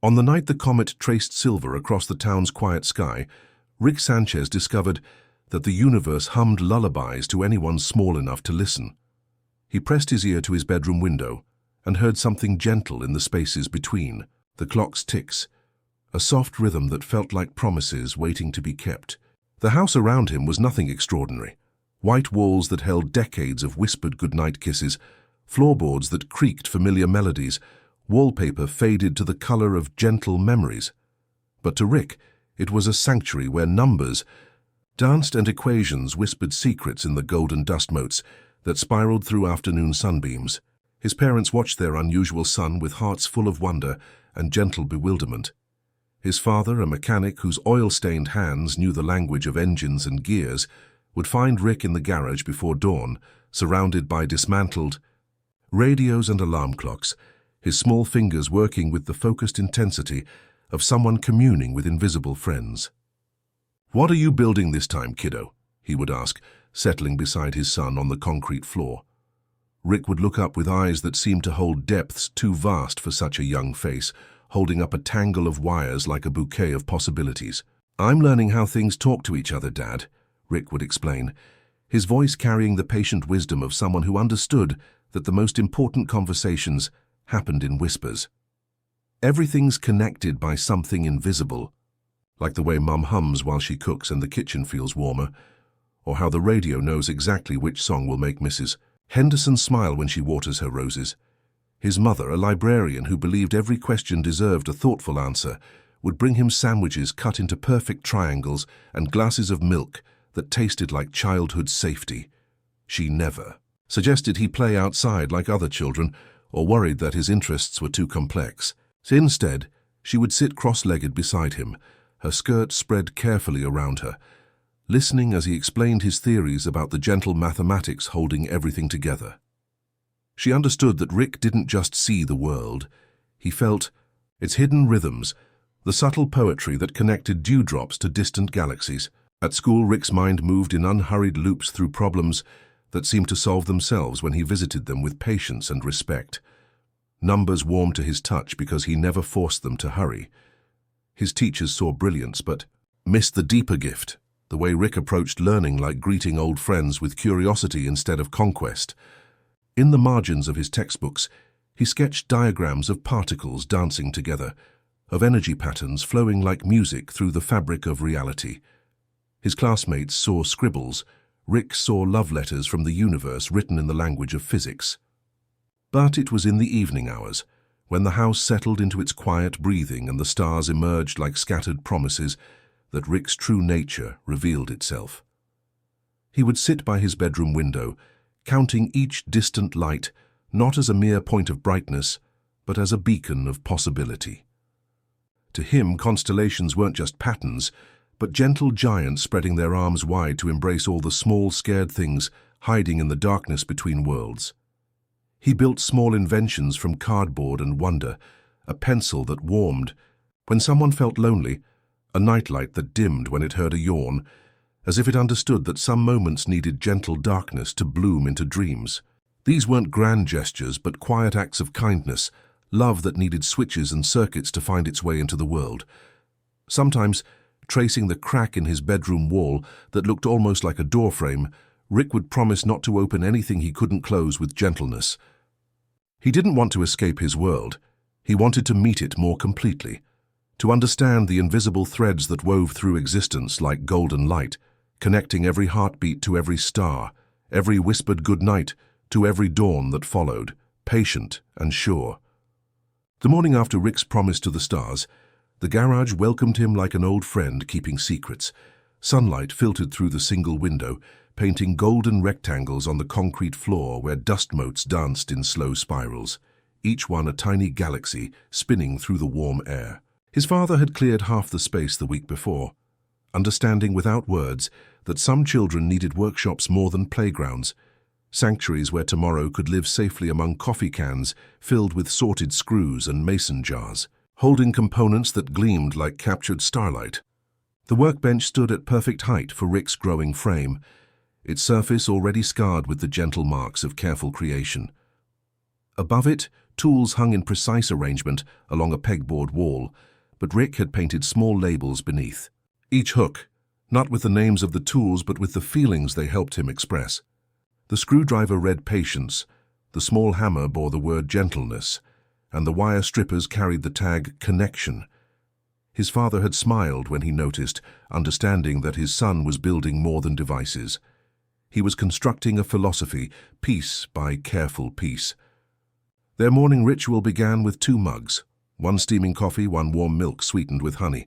On the night the comet traced silver across the town's quiet sky, Rick Sanchez discovered that the universe hummed lullabies to anyone small enough to listen. He pressed his ear to his bedroom window and heard something gentle in the spaces between, the clock's ticks, a soft rhythm that felt like promises waiting to be kept. The house around him was nothing extraordinary. White walls that held decades of whispered goodnight kisses, floorboards that creaked familiar melodies, wallpaper faded to the color of gentle memories. But to Rick, it was a sanctuary where numbers danced and equations whispered secrets in the golden dust motes that spiraled through afternoon sunbeams. His parents watched their unusual son with hearts full of wonder and gentle bewilderment. His father, a mechanic whose oil-stained hands knew the language of engines and gears, would find Rick in the garage before dawn, surrounded by dismantled radios and alarm clocks, his small fingers working with the focused intensity of someone communing with invisible friends. "What are you building this time, kiddo?" he would ask, settling beside his son on the concrete floor. Rick would look up with eyes that seemed to hold depths too vast for such a young face, holding up a tangle of wires like a bouquet of possibilities. "I'm learning how things talk to each other, Dad," Rick would explain, his voice carrying the patient wisdom of someone who understood that the most important conversations happened in whispers. Everything's connected by something invisible, like the way Mum hums while she cooks and the kitchen feels warmer, or how the radio knows exactly which song will make Mrs. Henderson smile when she waters her roses. His mother, a librarian who believed every question deserved a thoughtful answer, would bring him sandwiches cut into perfect triangles and glasses of milk that tasted like childhood safety. She never suggested he play outside like other children or worried that his interests were too complex. Instead, she would sit cross-legged beside him, her skirt spread carefully around her, listening as he explained his theories about the gentle mathematics holding everything together. She understood that Rick didn't just see the world, he felt its hidden rhythms, the subtle poetry that connected dewdrops to distant galaxies. At school, Rick's mind moved in unhurried loops through problems that seemed to solve themselves when he visited them with patience and respect. Numbers warmed to his touch because he never forced them to hurry. His teachers saw brilliance but missed the deeper gift, the way Rick approached learning like greeting old friends with curiosity instead of conquest. In the margins of his textbooks, he sketched diagrams of particles dancing together, of energy patterns flowing like music through the fabric of reality. His classmates saw scribbles. Rick saw love letters from the universe written in the language of physics. But it was in the evening hours, when the house settled into its quiet breathing and the stars emerged like scattered promises, that Rick's true nature revealed itself. He would sit by his bedroom window, counting each distant light, not as a mere point of brightness, but as a beacon of possibility. To him, constellations weren't just patterns, but gentle giants spreading their arms wide to embrace all the small, scared things hiding in the darkness between worlds. He built small inventions from cardboard and wonder, a pencil that warmed when someone felt lonely, a nightlight that dimmed when it heard a yawn, as if it understood that some moments needed gentle darkness to bloom into dreams. These weren't grand gestures, but quiet acts of kindness, love that needed switches and circuits to find its way into the world. Sometimes, tracing the crack in his bedroom wall that looked almost like a doorframe, Rick would promise not to open anything he couldn't close with gentleness. He didn't want to escape his world. He wanted to meet it more completely, to understand the invisible threads that wove through existence like golden light, connecting every heartbeat to every star, every whispered goodnight to every dawn that followed, patient and sure. The morning after Rick's promise to the stars, the garage welcomed him like an old friend keeping secrets. Sunlight filtered through the single window, painting golden rectangles on the concrete floor where dust motes danced in slow spirals, each one a tiny galaxy spinning through the warm air. His father had cleared half the space the week before, understanding without words that some children needed workshops more than playgrounds, sanctuaries where tomorrow could live safely among coffee cans filled with sorted screws and mason jars, holding components that gleamed like captured starlight. The workbench stood at perfect height for Rick's growing frame, its surface already scarred with the gentle marks of careful creation. Above it, tools hung in precise arrangement along a pegboard wall, but Rick had painted small labels beneath. Each hook, not with the names of the tools but with the feelings they helped him express. The screwdriver read patience, the small hammer bore the word gentleness, and the wire strippers carried the tag connection. His father had smiled when he noticed, understanding that his son was building more than devices. He was constructing a philosophy, piece by careful piece. Their morning ritual began with 2 mugs, one steaming coffee, one warm milk sweetened with honey.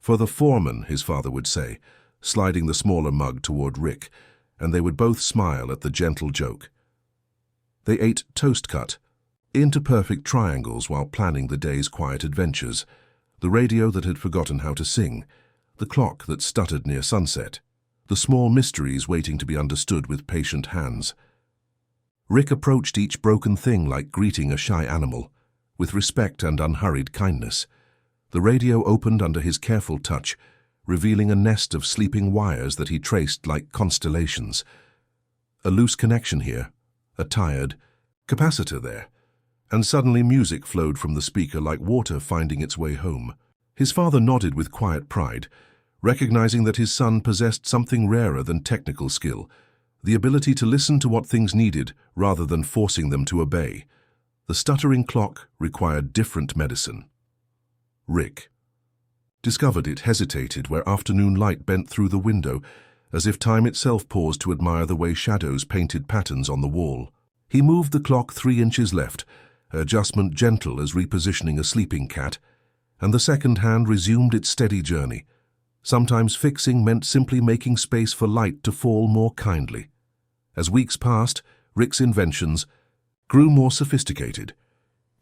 For the foreman, his father would say, sliding the smaller mug toward Rick, and they would both smile at the gentle joke. They ate toast cut, into perfect triangles while planning the day's quiet adventures, the radio that had forgotten how to sing, the clock that stuttered near sunset, the small mysteries waiting to be understood with patient hands. Rick approached each broken thing like greeting a shy animal, with respect and unhurried kindness. The radio opened under his careful touch, revealing a nest of sleeping wires that he traced like constellations. A loose connection here, a tired capacitor there, and suddenly music flowed from the speaker like water finding its way home. His father nodded with quiet pride, recognizing that his son possessed something rarer than technical skill, the ability to listen to what things needed rather than forcing them to obey. The stuttering clock required different medicine. Rick discovered it hesitated where afternoon light bent through the window, as if time itself paused to admire the way shadows painted patterns on the wall. He moved the clock 3 inches left, adjustment gentle as repositioning a sleeping cat, and the second hand resumed its steady journey. Sometimes fixing meant simply making space for light to fall more kindly. As weeks passed, Rick's inventions grew more sophisticated,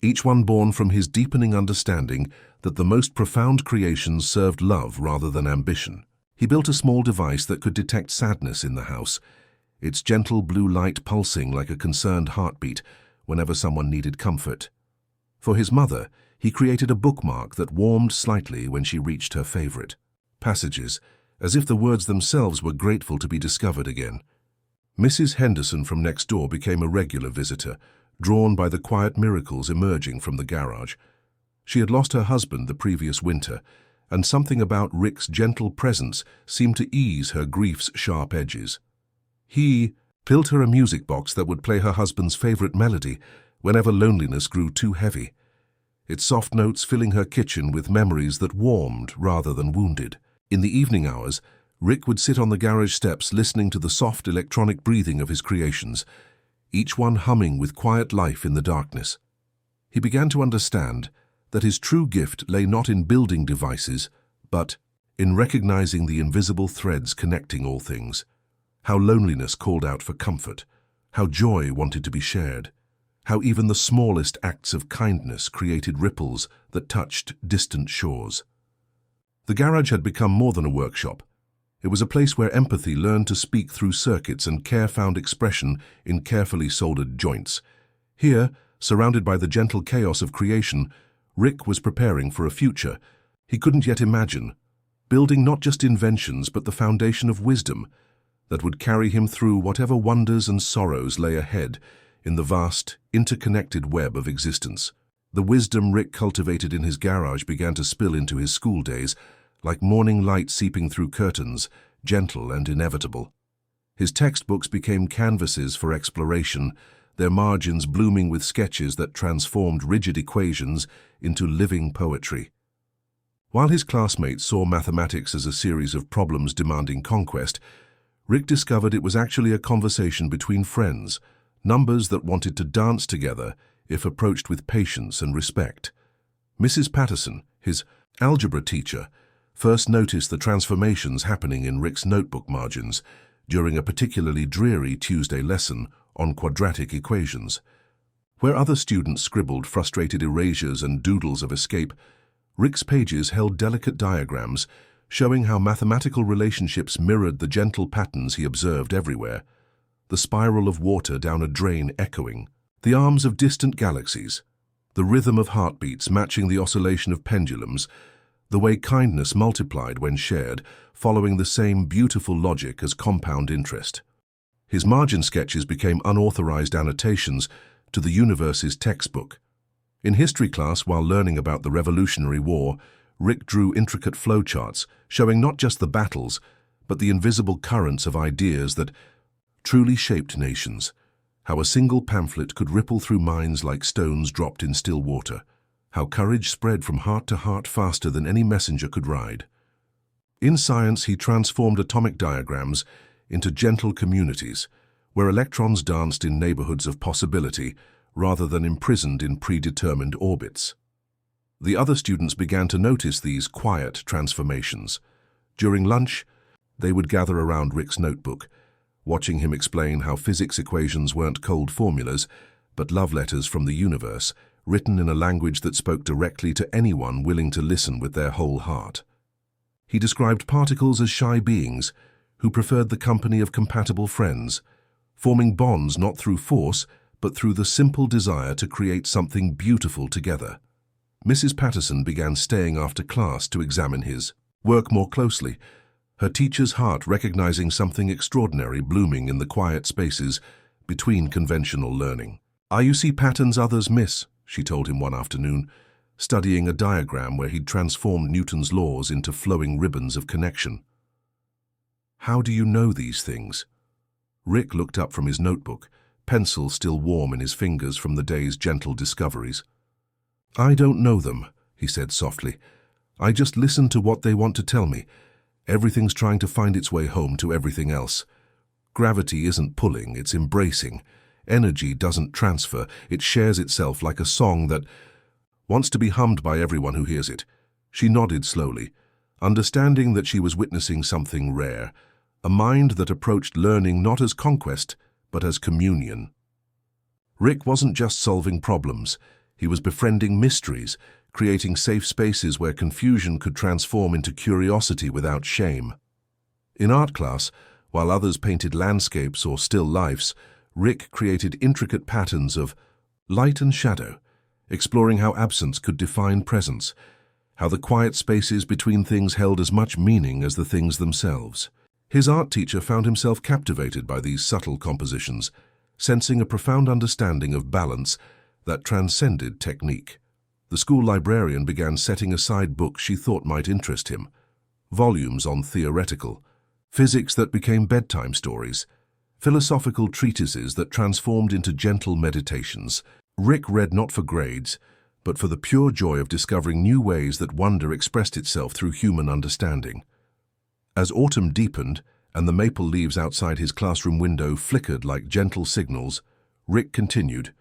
each one born from his deepening understanding that the most profound creations served love rather than ambition. He built a small device that could detect sadness in the house, its gentle blue light pulsing like a concerned heartbeat whenever someone needed comfort. For his mother, he created a bookmark that warmed slightly when she reached her favorite passages, as if the words themselves were grateful to be discovered again. Mrs. Henderson from next door became a regular visitor, drawn by the quiet miracles emerging from the garage. She had lost her husband the previous winter, and something about Rick's gentle presence seemed to ease her grief's sharp edges. He built her a music box that would play her husband's favorite melody whenever loneliness grew too heavy, its soft notes filling her kitchen with memories that warmed rather than wounded. In the evening hours, Rick would sit on the garage steps listening to the soft electronic breathing of his creations, each one humming with quiet life in the darkness. He began to understand that his true gift lay not in building devices, but in recognizing the invisible threads connecting all things. How loneliness called out for comfort, how joy wanted to be shared, how even the smallest acts of kindness created ripples that touched distant shores. The garage had become more than a workshop. It was a place where empathy learned to speak through circuits and care found expression in carefully soldered joints. Here, surrounded by the gentle chaos of creation, Rick was preparing for a future he couldn't yet imagine, building not just inventions but the foundation of wisdom that would carry him through whatever wonders and sorrows lay ahead in the vast, interconnected web of existence. The wisdom Rick cultivated in his garage began to spill into his school days, like morning light seeping through curtains, gentle and inevitable. His textbooks became canvases for exploration, their margins blooming with sketches that transformed rigid equations into living poetry. While his classmates saw mathematics as a series of problems demanding conquest, Rick discovered it was actually a conversation between friends, numbers that wanted to dance together if approached with patience and respect. Mrs. Patterson, his algebra teacher, first noticed the transformations happening in Rick's notebook margins during a particularly dreary Tuesday lesson on quadratic equations. Where other students scribbled frustrated erasures and doodles of escape, Rick's pages held delicate diagrams showing how mathematical relationships mirrored the gentle patterns he observed everywhere, the spiral of water down a drain echoing, the arms of distant galaxies, the rhythm of heartbeats matching the oscillation of pendulums, the way kindness multiplied when shared, following the same beautiful logic as compound interest. His margin sketches became unauthorized annotations to the universe's textbook, In history class, while learning about the Revolutionary War, Rick drew intricate flowcharts showing not just the battles, but the invisible currents of ideas that truly shaped nations. How a single pamphlet could ripple through minds like stones dropped in still water. How courage spread from heart to heart faster than any messenger could ride. In science, he transformed atomic diagrams into gentle communities, where electrons danced in neighborhoods of possibility rather than imprisoned in predetermined orbits. The other students began to notice these quiet transformations. During lunch, they would gather around Rick's notebook, watching him explain how physics equations weren't cold formulas, but love letters from the universe, written in a language that spoke directly to anyone willing to listen with their whole heart. He described particles as shy beings who preferred the company of compatible friends, forming bonds not through force, but through the simple desire to create something beautiful together. Mrs. Patterson began staying after class to examine his work more closely, her teacher's heart recognizing something extraordinary blooming in the quiet spaces between conventional learning. "You see patterns others miss," she told him one afternoon, studying a diagram where he'd transformed Newton's laws into flowing ribbons of connection. "How do you know these things?" Rick looked up from his notebook, pencil still warm in his fingers from the day's gentle discoveries. "I don't know them," he said softly. "I just listen to what they want to tell me. Everything's trying to find its way home to everything else. Gravity isn't pulling, it's embracing. Energy doesn't transfer, it shares itself like a song that wants to be hummed by everyone who hears it." She nodded slowly, understanding that she was witnessing something rare, a mind that approached learning not as conquest, but as communion. Rick wasn't just solving problems, he was befriending mysteries, creating safe spaces where confusion could transform into curiosity without shame. In art class, while others painted landscapes or still lifes, Rick created intricate patterns of light and shadow, exploring how absence could define presence, how the quiet spaces between things held as much meaning as the things themselves. His art teacher found himself captivated by these subtle compositions, sensing a profound understanding of balance that transcended technique. The school librarian began setting aside books she thought might interest him, volumes on theoretical, physics that became bedtime stories, philosophical treatises that transformed into gentle meditations. Rick read not for grades, but for the pure joy of discovering new ways that wonder expressed itself through human understanding. As autumn deepened and the maple leaves outside his classroom window flickered like gentle signals, Rick continued,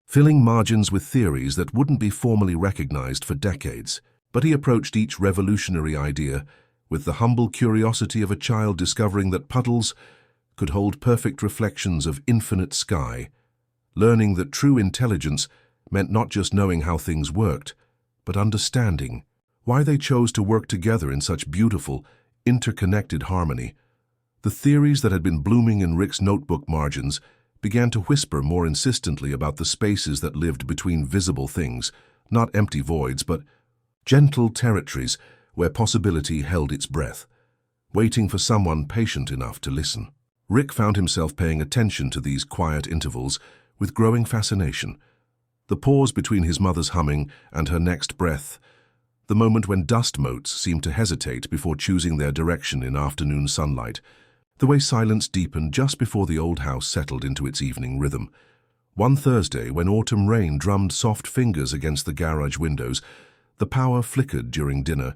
filling margins with theories that wouldn't be formally recognized for decades. But he approached each revolutionary idea with the humble curiosity of a child discovering that puddles could hold perfect reflections of infinite sky, learning that true intelligence meant not just knowing how things worked, but understanding why they chose to work together in such beautiful, interconnected harmony. The theories that had been blooming in Rick's notebook margins began to whisper more insistently about the spaces that lived between visible things, not empty voids, but gentle territories where possibility held its breath, waiting for someone patient enough to listen. Rick found himself paying attention to these quiet intervals with growing fascination. The pause between his mother's humming and her next breath, the moment when dust motes seemed to hesitate before choosing their direction in afternoon sunlight, the way silence deepened just before the old house settled into its evening rhythm. One Thursday, when autumn rain drummed soft fingers against the garage windows, the power flickered during dinner,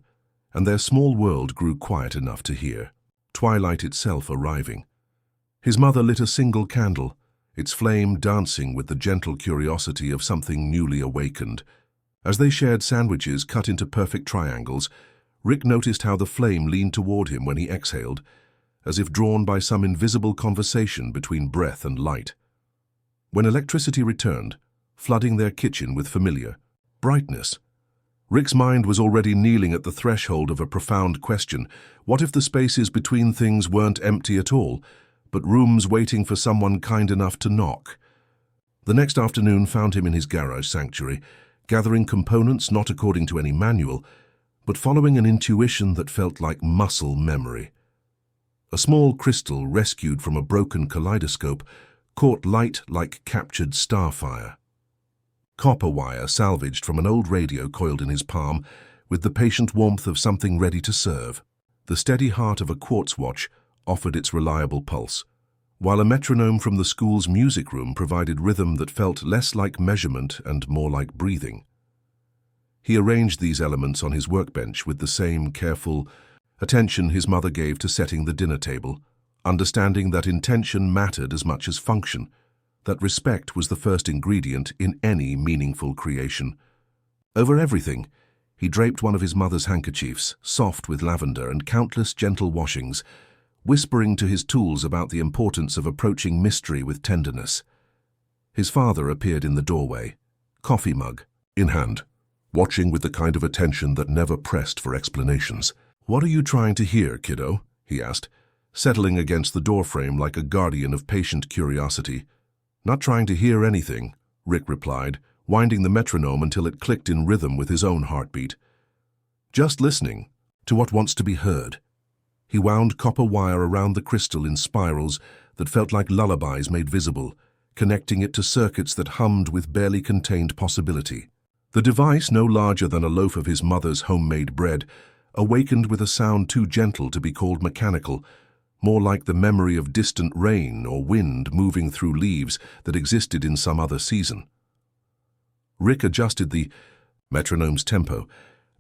and their small world grew quiet enough to hear, twilight itself arriving. His mother lit a single candle, its flame dancing with the gentle curiosity of something newly awakened. As they shared sandwiches cut into perfect triangles, Rick noticed how the flame leaned toward him when he exhaled, as if drawn by some invisible conversation between breath and light. When electricity returned, flooding their kitchen with familiar brightness, Rick's mind was already kneeling at the threshold of a profound question. What if the spaces between things weren't empty at all, but rooms waiting for someone kind enough to knock? The next afternoon found him in his garage sanctuary, gathering components not according to any manual, but following an intuition that felt like muscle memory. A small crystal rescued from a broken kaleidoscope caught light like captured starfire. copper wire salvaged from an old radio coiled in his palm, with the patient warmth of something ready to serve. The steady heart of a quartz watch offered its reliable pulse, while a metronome from the school's music room provided rhythm that felt less like measurement and more like breathing. He arranged these elements on his workbench with the same careful attention his mother gave to setting the dinner table, understanding that intention mattered as much as function, that respect was the first ingredient in any meaningful creation. Over everything, he draped one of his mother's handkerchiefs, soft with lavender and countless gentle washings, whispering to his tools about the importance of approaching mystery with tenderness. His father appeared in the doorway, coffee mug in hand, watching with the kind of attention that never pressed for explanations. "What are you trying to hear, kiddo?" he asked, settling against the doorframe like a guardian of patient curiosity. "Not trying to hear anything," Rick replied, winding the metronome until it clicked in rhythm with his own heartbeat. "Just listening to what wants to be heard." He wound copper wire around the crystal in spirals that felt like lullabies made visible, connecting it to circuits that hummed with barely contained possibility. The device, no larger than a loaf of his mother's homemade bread, awakened with a sound too gentle to be called mechanical, more like the memory of distant rain or wind moving through leaves that existed in some other season. Rick adjusted the metronome's tempo,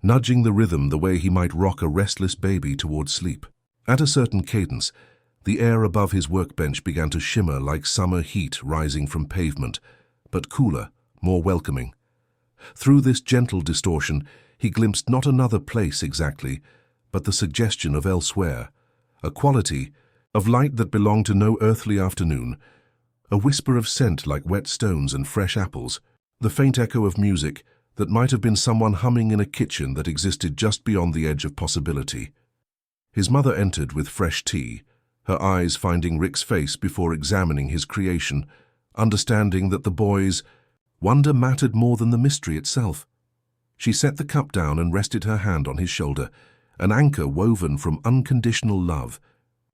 nudging the rhythm the way he might rock a restless baby toward sleep. At a certain cadence, the air above his workbench began to shimmer like summer heat rising from pavement, but cooler, more welcoming. Through this gentle distortion, he glimpsed not another place exactly, but the suggestion of elsewhere, a quality of light that belonged to no earthly afternoon, a whisper of scent like wet stones and fresh apples, the faint echo of music that might have been someone humming in a kitchen that existed just beyond the edge of possibility. His mother entered with fresh tea, her eyes finding Rick's face before examining his creation, understanding that the boy's wonder mattered more than the mystery itself. She set the cup down and rested her hand on his shoulder, an anchor woven from unconditional love.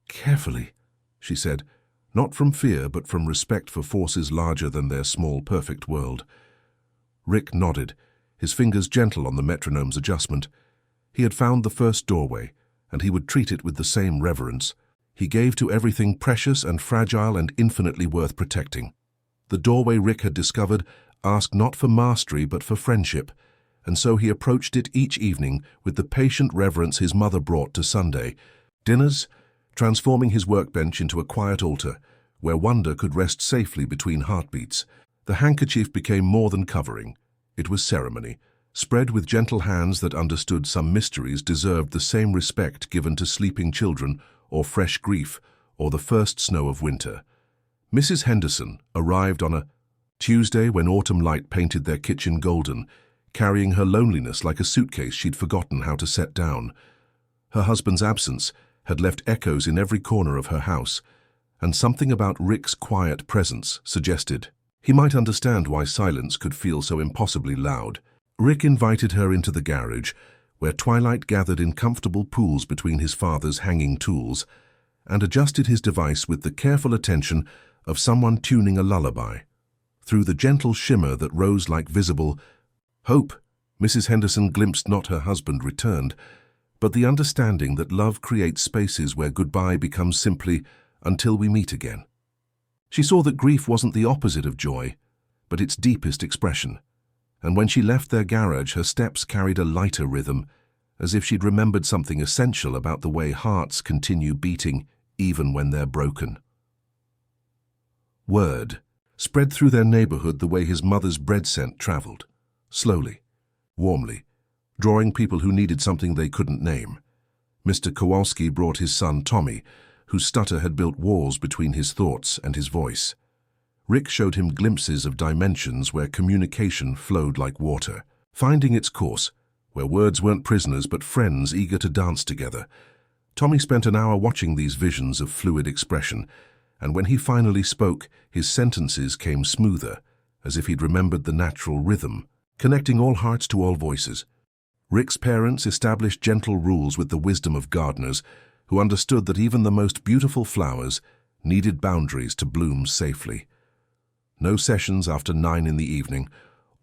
"Carefully," she said, not from fear but from respect for forces larger than their small, perfect world. Rick nodded, his fingers gentle on the metronome's adjustment. He had found the first doorway, and he would treat it with the same reverence. He gave to everything precious and fragile and infinitely worth protecting. The doorway Rick had discovered asked not for mastery but for friendship, and so he approached it each evening with the patient reverence his mother brought to Sunday dinners, transforming his workbench into a quiet altar where wonder could rest safely between heartbeats. The handkerchief became more than covering. It was ceremony, spread with gentle hands that understood some mysteries deserved the same respect given to sleeping children or fresh grief or the first snow of winter. Mrs. Henderson arrived on a Tuesday when autumn light painted their kitchen golden, carrying her loneliness like a suitcase she'd forgotten how to set down. Her husband's absence had left echoes in every corner of her house, and something about Rick's quiet presence suggested he might understand why silence could feel so impossibly loud. Rick invited her into the garage, where twilight gathered in comfortable pools between his father's hanging tools, and adjusted his device with the careful attention of someone tuning a lullaby. Through the gentle shimmer that rose like visible hope, Mrs. Henderson glimpsed not her husband returned, but the understanding that love creates spaces where goodbye becomes simply until we meet again. She saw that grief wasn't the opposite of joy, but its deepest expression, and when she left their garage, her steps carried a lighter rhythm, as if she'd remembered something essential about the way hearts continue beating even when they're broken. Word spread through their neighborhood the way his mother's bread scent traveled, slowly, warmly, drawing people who needed something they couldn't name. Mr. Kowalski brought his son Tommy, whose stutter had built walls between his thoughts and his voice. Rick showed him glimpses of dimensions where communication flowed like water, finding its course, where words weren't prisoners but friends eager to dance together. Tommy spent an hour watching these visions of fluid expression, and when he finally spoke, his sentences came smoother, as if he'd remembered the natural rhythm, connecting all hearts to all voices. Rick's parents established gentle rules with the wisdom of gardeners, who understood that even the most beautiful flowers needed boundaries to bloom safely. No sessions after 9 in the evening,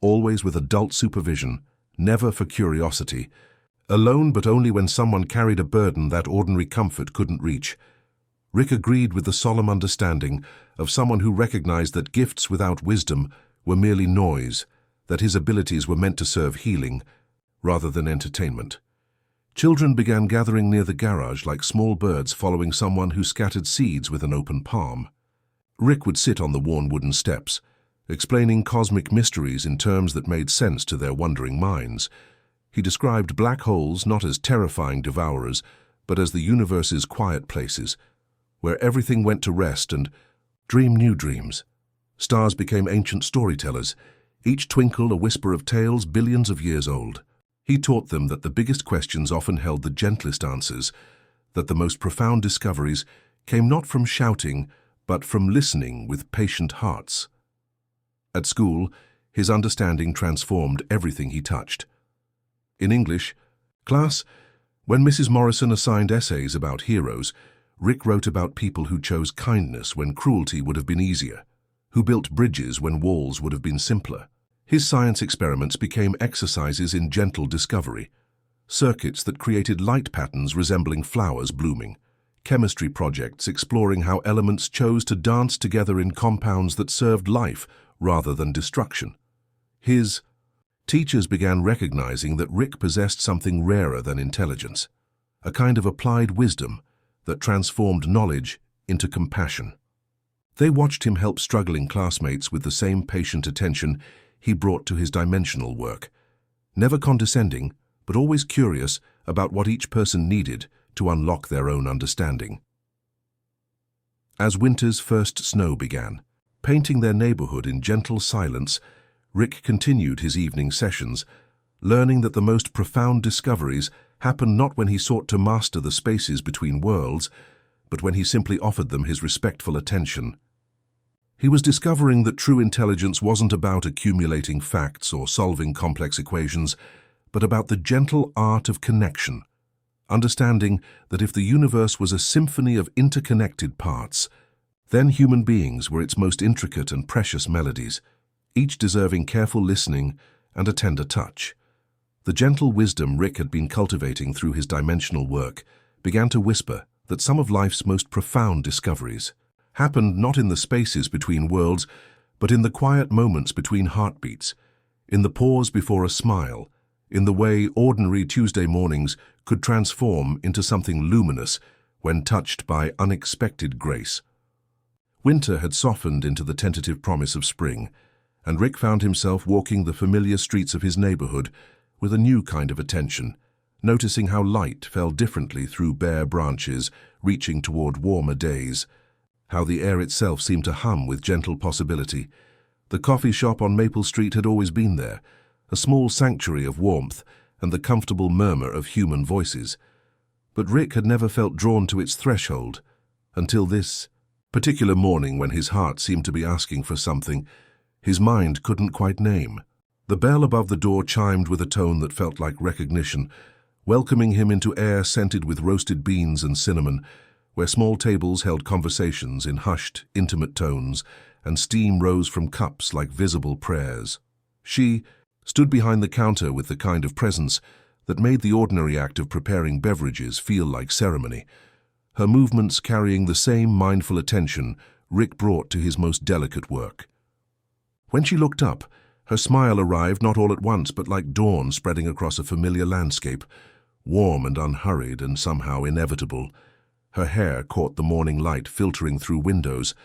always with adult supervision, never for curiosity. Alone, but only when someone carried a burden that ordinary comfort couldn't reach. Rick agreed with the solemn understanding of someone who recognized that gifts without wisdom were merely noise, that his abilities were meant to serve healing rather than entertainment. Children began gathering near the garage like small birds following someone who scattered seeds with an open palm. Rick would sit on the worn wooden steps, explaining cosmic mysteries in terms that made sense to their wondering minds. He described black holes not as terrifying devourers, but as the universe's quiet places, where everything went to rest and dream new dreams. Stars became ancient storytellers, each twinkle a whisper of tales billions of years old. He taught them that the biggest questions often held the gentlest answers, that the most profound discoveries came not from shouting, but from listening with patient hearts. At school, his understanding transformed everything he touched. In English, class, when Mrs. Morrison assigned essays about heroes, Rick wrote about people who chose kindness when cruelty would have been easier, who built bridges when walls would have been simpler. His science experiments became exercises in gentle discovery, circuits that created light patterns resembling flowers blooming, chemistry projects exploring how elements chose to dance together in compounds that served life rather than destruction. His teachers began recognizing that Rick possessed something rarer than intelligence, a kind of applied wisdom that transformed knowledge into compassion. They watched him help struggling classmates with the same patient attention he brought to his dimensional work, never condescending, but always curious about what each person needed to unlock their own understanding. As winter's first snow began, painting their neighborhood in gentle silence, Rick continued his evening sessions, learning that the most profound discoveries happened not when he sought to master the spaces between worlds, but when he simply offered them his respectful attention. He was discovering that true intelligence wasn't about accumulating facts or solving complex equations, but about the gentle art of connection, understanding that if the universe was a symphony of interconnected parts, then human beings were its most intricate and precious melodies, each deserving careful listening and a tender touch. The gentle wisdom Rick had been cultivating through his dimensional work began to whisper that some of life's most profound discoveries happened not in the spaces between worlds, but in the quiet moments between heartbeats, in the pause before a smile, in the way ordinary Tuesday mornings could transform into something luminous when touched by unexpected grace. Winter had softened into the tentative promise of spring, and Rick found himself walking the familiar streets of his neighborhood with a new kind of attention, noticing how light fell differently through bare branches, reaching toward warmer days, how the air itself seemed to hum with gentle possibility. The coffee shop on Maple Street had always been there, a small sanctuary of warmth and the comfortable murmur of human voices. But Rick had never felt drawn to its threshold until this particular morning when his heart seemed to be asking for something his mind couldn't quite name. The bell above the door chimed with a tone that felt like recognition, welcoming him into air scented with roasted beans and cinnamon, where small tables held conversations in hushed, intimate tones, and steam rose from cups like visible prayers. She stood behind the counter with the kind of presence that made the ordinary act of preparing beverages feel like ceremony, her movements carrying the same mindful attention Rick brought to his most delicate work. When she looked up, her smile arrived not all at once but like dawn spreading across a familiar landscape, warm and unhurried and somehow inevitable. Her hair caught the morning light filtering through windows,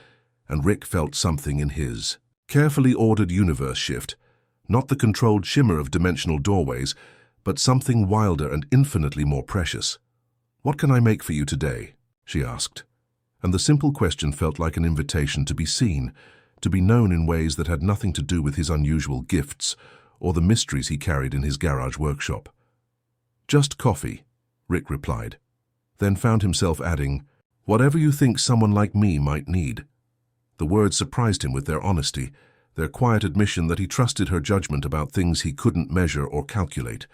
and Rick felt something in his carefully ordered universe shift, not the controlled shimmer of dimensional doorways, but something wilder and infinitely more precious. "What can I make for you today?" she asked, and the simple question felt like an invitation to be seen, to be known in ways that had nothing to do with his unusual gifts or the mysteries he carried in his garage workshop. "Just coffee," Rick replied, then found himself adding, "Whatever you think someone like me might need." The words surprised him with their honesty, their quiet admission that he trusted her judgment about things he couldn't measure or calculate.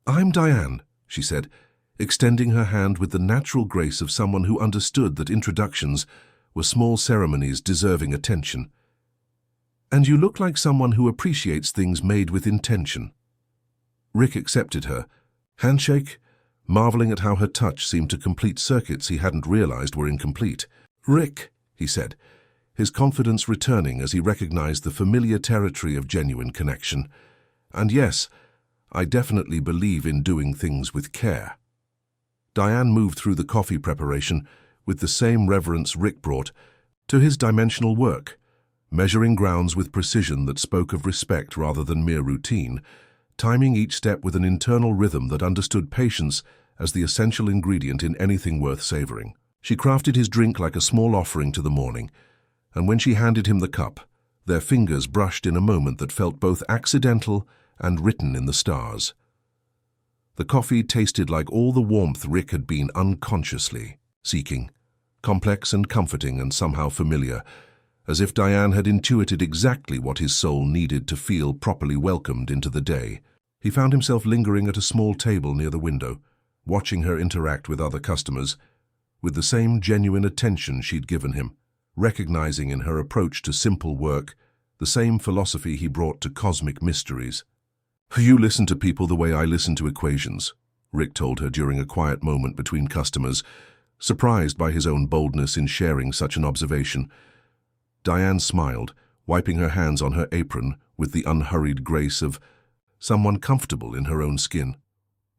"I'm Diane," she said, extending her hand with the natural grace of someone who understood that introductions were small ceremonies deserving attention. "And you look like someone who appreciates things made with intention." Rick accepted her. Handshake, marveling at how her touch seemed to complete circuits he hadn't realized were incomplete. "Rick," he said, his confidence returning as he recognized the familiar territory of genuine connection. "And yes, I definitely believe in doing things with care." Diane moved through the coffee preparation with the same reverence Rick brought to his dimensional work, measuring grounds with precision that spoke of respect rather than mere routine, timing each step with an internal rhythm that understood patience as the essential ingredient in anything worth savoring. She crafted his drink like a small offering to the morning, and when she handed him the cup, their fingers brushed in a moment that felt both accidental and written in the stars. The coffee tasted like all the warmth Rick had been unconsciously seeking, complex and comforting and somehow familiar, as if Diane had intuited exactly what his soul needed to feel properly welcomed into the day. He found himself lingering at a small table near the window, watching her interact with other customers, with the same genuine attention she'd given him, recognizing in her approach to simple work the same philosophy he brought to cosmic mysteries. "You listen to people the way I listen to equations," Rick told her during a quiet moment between customers, surprised by his own boldness in sharing such an observation. Diane smiled, wiping her hands on her apron with the unhurried grace of someone comfortable in her own skin.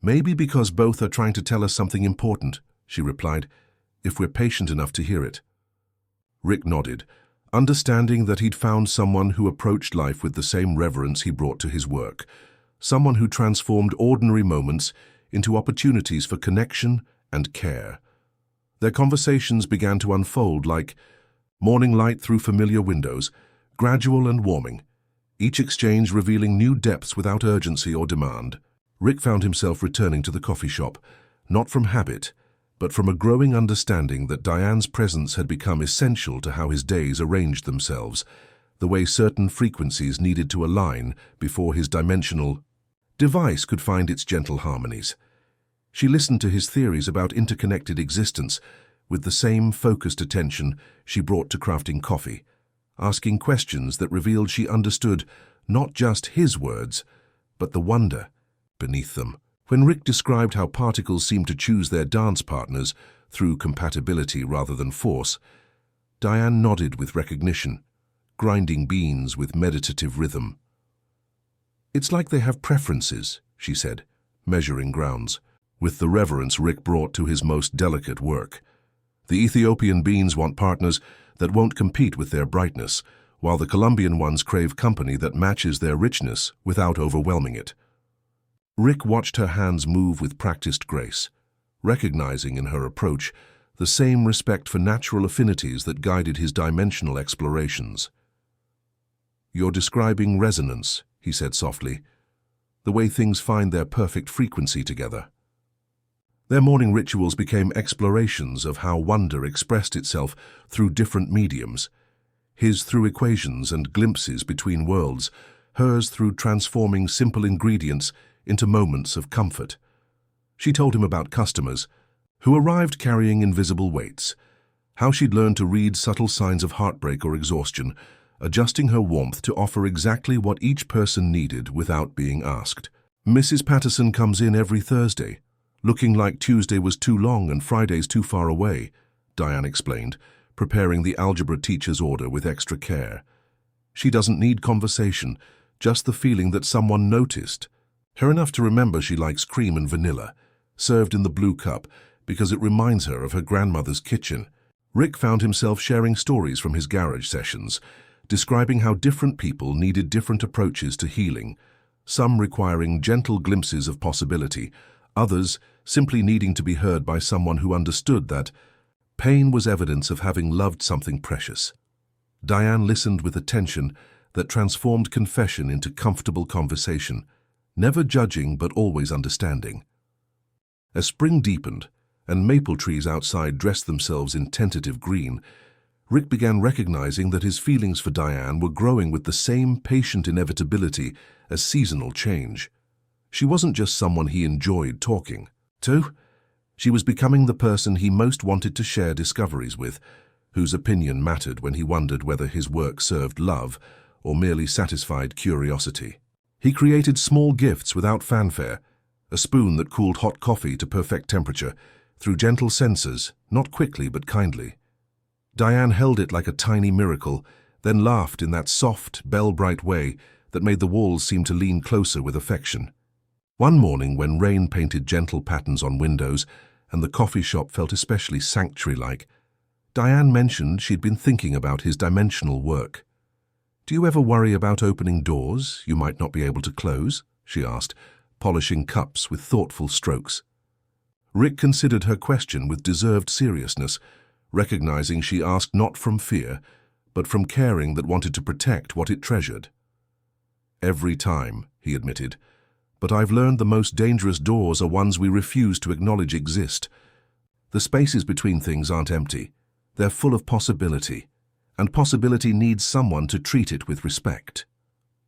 "Maybe because both are trying to tell us something important," she replied, "if we're patient enough to hear it." Rick nodded, understanding that he'd found someone who approached life with the same reverence he brought to his work, someone who transformed ordinary moments into opportunities for connection and care. Their conversations began to unfold like morning light through familiar windows, gradual and warming, each exchange revealing new depths without urgency or demand. Rick found himself returning to the coffee shop, not from habit, but from a growing understanding that Diane's presence had become essential to how his days arranged themselves, the way certain frequencies needed to align before his dimensional device could find its gentle harmonies. She listened to his theories about interconnected existence with the same focused attention she brought to crafting coffee, asking questions that revealed she understood not just his words, but the wonder beneath them. When Rick described how particles seem to choose their dance partners through compatibility rather than force, Diane nodded with recognition, grinding beans with meditative rhythm. "It's like they have preferences," she said, measuring grounds, with the reverence Rick brought to his most delicate work. "The Ethiopian beans want partners that won't compete with their brightness, while the Colombian ones crave company that matches their richness without overwhelming it." Rick watched her hands move with practiced grace, recognizing in her approach the same respect for natural affinities that guided his dimensional explorations. "You're describing resonance," he said softly, "the way things find their perfect frequency together." Their morning rituals became explorations of how wonder expressed itself through different mediums, his through equations and glimpses between worlds, hers through transforming simple ingredients into moments of comfort. She told him about customers who arrived carrying invisible weights, how she'd learned to read subtle signs of heartbreak or exhaustion, adjusting her warmth to offer exactly what each person needed without being asked. "Mrs. Patterson comes in every Thursday, looking like Tuesday was too long and Friday's too far away," Diane explained, preparing the algebra teacher's order with extra care. "She doesn't need conversation, just the feeling that someone noticed her enough to remember she likes cream and vanilla, served in the blue cup because it reminds her of her grandmother's kitchen." Rick found himself sharing stories from his garage sessions, describing how different people needed different approaches to healing, some requiring gentle glimpses of possibility, others simply needing to be heard by someone who understood that pain was evidence of having loved something precious. Diane listened with attention that transformed confession into comfortable conversation, never judging but always understanding. As spring deepened and maple trees outside dressed themselves in tentative green, Rick began recognizing that his feelings for Diane were growing with the same patient inevitability as seasonal change. She wasn't just someone he enjoyed talking to. She was becoming the person he most wanted to share discoveries with, whose opinion mattered when he wondered whether his work served love or merely satisfied curiosity. He created small gifts without fanfare, a spoon that cooled hot coffee to perfect temperature, through gentle sensors, not quickly but kindly. Diane held it like a tiny miracle, then laughed in that soft, bell-bright way that made the walls seem to lean closer with affection. One morning, when rain painted gentle patterns on windows and the coffee shop felt especially sanctuary-like, Diane mentioned she'd been thinking about his dimensional work. "Do you ever worry about opening doors you might not be able to close?" she asked, polishing cups with thoughtful strokes. Rick considered her question with deserved seriousness, recognizing she asked not from fear, but from caring that wanted to protect what it treasured. "Every time," he admitted, "but I've learned the most dangerous doors are ones we refuse to acknowledge exist. The spaces between things aren't empty. They're full of possibility, and possibility needs someone to treat it with respect."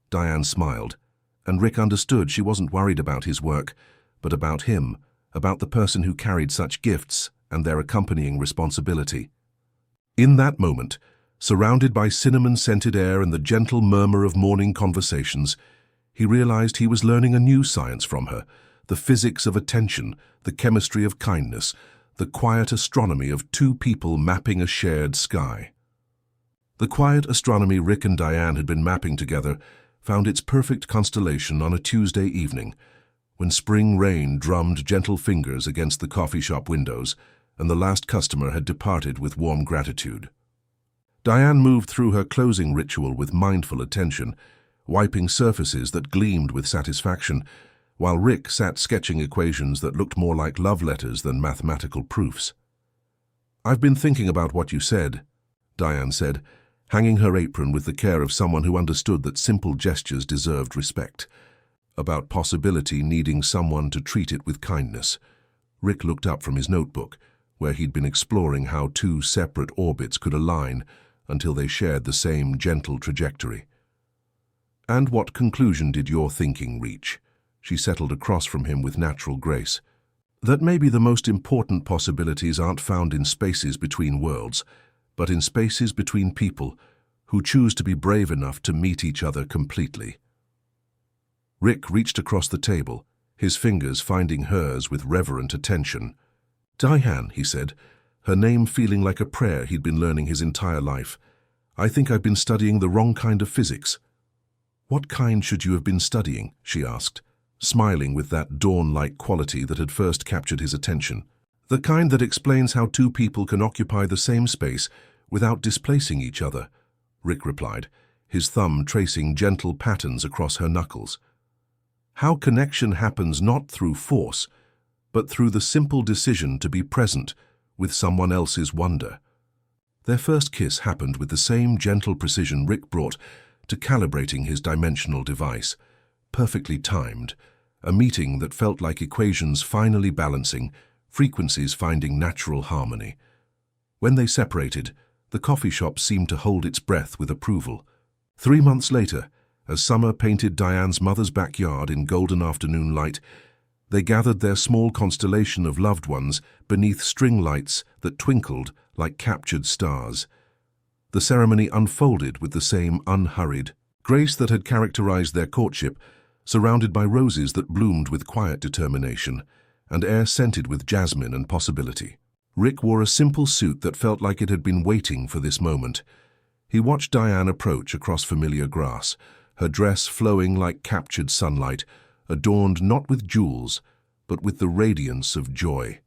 Diane smiled, and Rick understood she wasn't worried about his work, but about him, about the person who carried such gifts and their accompanying responsibility. In that moment, surrounded by cinnamon-scented air and the gentle murmur of morning conversations, he realized he was learning a new science from her, the physics of attention, the chemistry of kindness, the quiet astronomy of two people mapping a shared sky. The quiet astronomy Rick and Diane had been mapping together found its perfect constellation on a Tuesday evening, when spring rain drummed gentle fingers against the coffee shop windows and the last customer had departed with warm gratitude. Diane moved through her closing ritual with mindful attention, wiping surfaces that gleamed with satisfaction, while Rick sat sketching equations that looked more like love letters than mathematical proofs. "I've been thinking about what you said," Diane said, hanging her apron with the care of someone who understood that simple gestures deserved respect. "About possibility needing someone to treat it with kindness." Rick looked up from his notebook, where he'd been exploring how two separate orbits could align until they shared the same gentle trajectory. "And what conclusion did your thinking reach?" She settled across from him with natural grace. "That maybe the most important possibilities aren't found in spaces between worlds, but in spaces between people who choose to be brave enough to meet each other completely." Rick reached across the table, his fingers finding hers with reverent attention. "Diane," he said, her name feeling like a prayer he'd been learning his entire life, "I think I've been studying the wrong kind of physics." "What kind should you have been studying?" she asked, smiling with that dawn-like quality that had first captured his attention. "The kind that explains how two people can occupy the same space without displacing each other," Rick replied, his thumb tracing gentle patterns across her knuckles. "How connection happens not through force, but through the simple decision to be present with someone else's wonder." Their first kiss happened with the same gentle precision Rick brought to calibrating his dimensional device, perfectly timed, a meeting that felt like equations finally balancing, frequencies finding natural harmony. When they separated, the coffee shop seemed to hold its breath with approval. 3 months later, as summer painted Diane's mother's backyard in golden afternoon light, they gathered their small constellation of loved ones beneath string lights that twinkled like captured stars. The ceremony unfolded with the same unhurried grace that had characterized their courtship, surrounded by roses that bloomed with quiet determination, and air scented with jasmine and possibility. Rick wore a simple suit that felt like it had been waiting for this moment. He watched Diane approach across familiar grass, her dress flowing like captured sunlight, adorned not with jewels, but with the radiance of joy.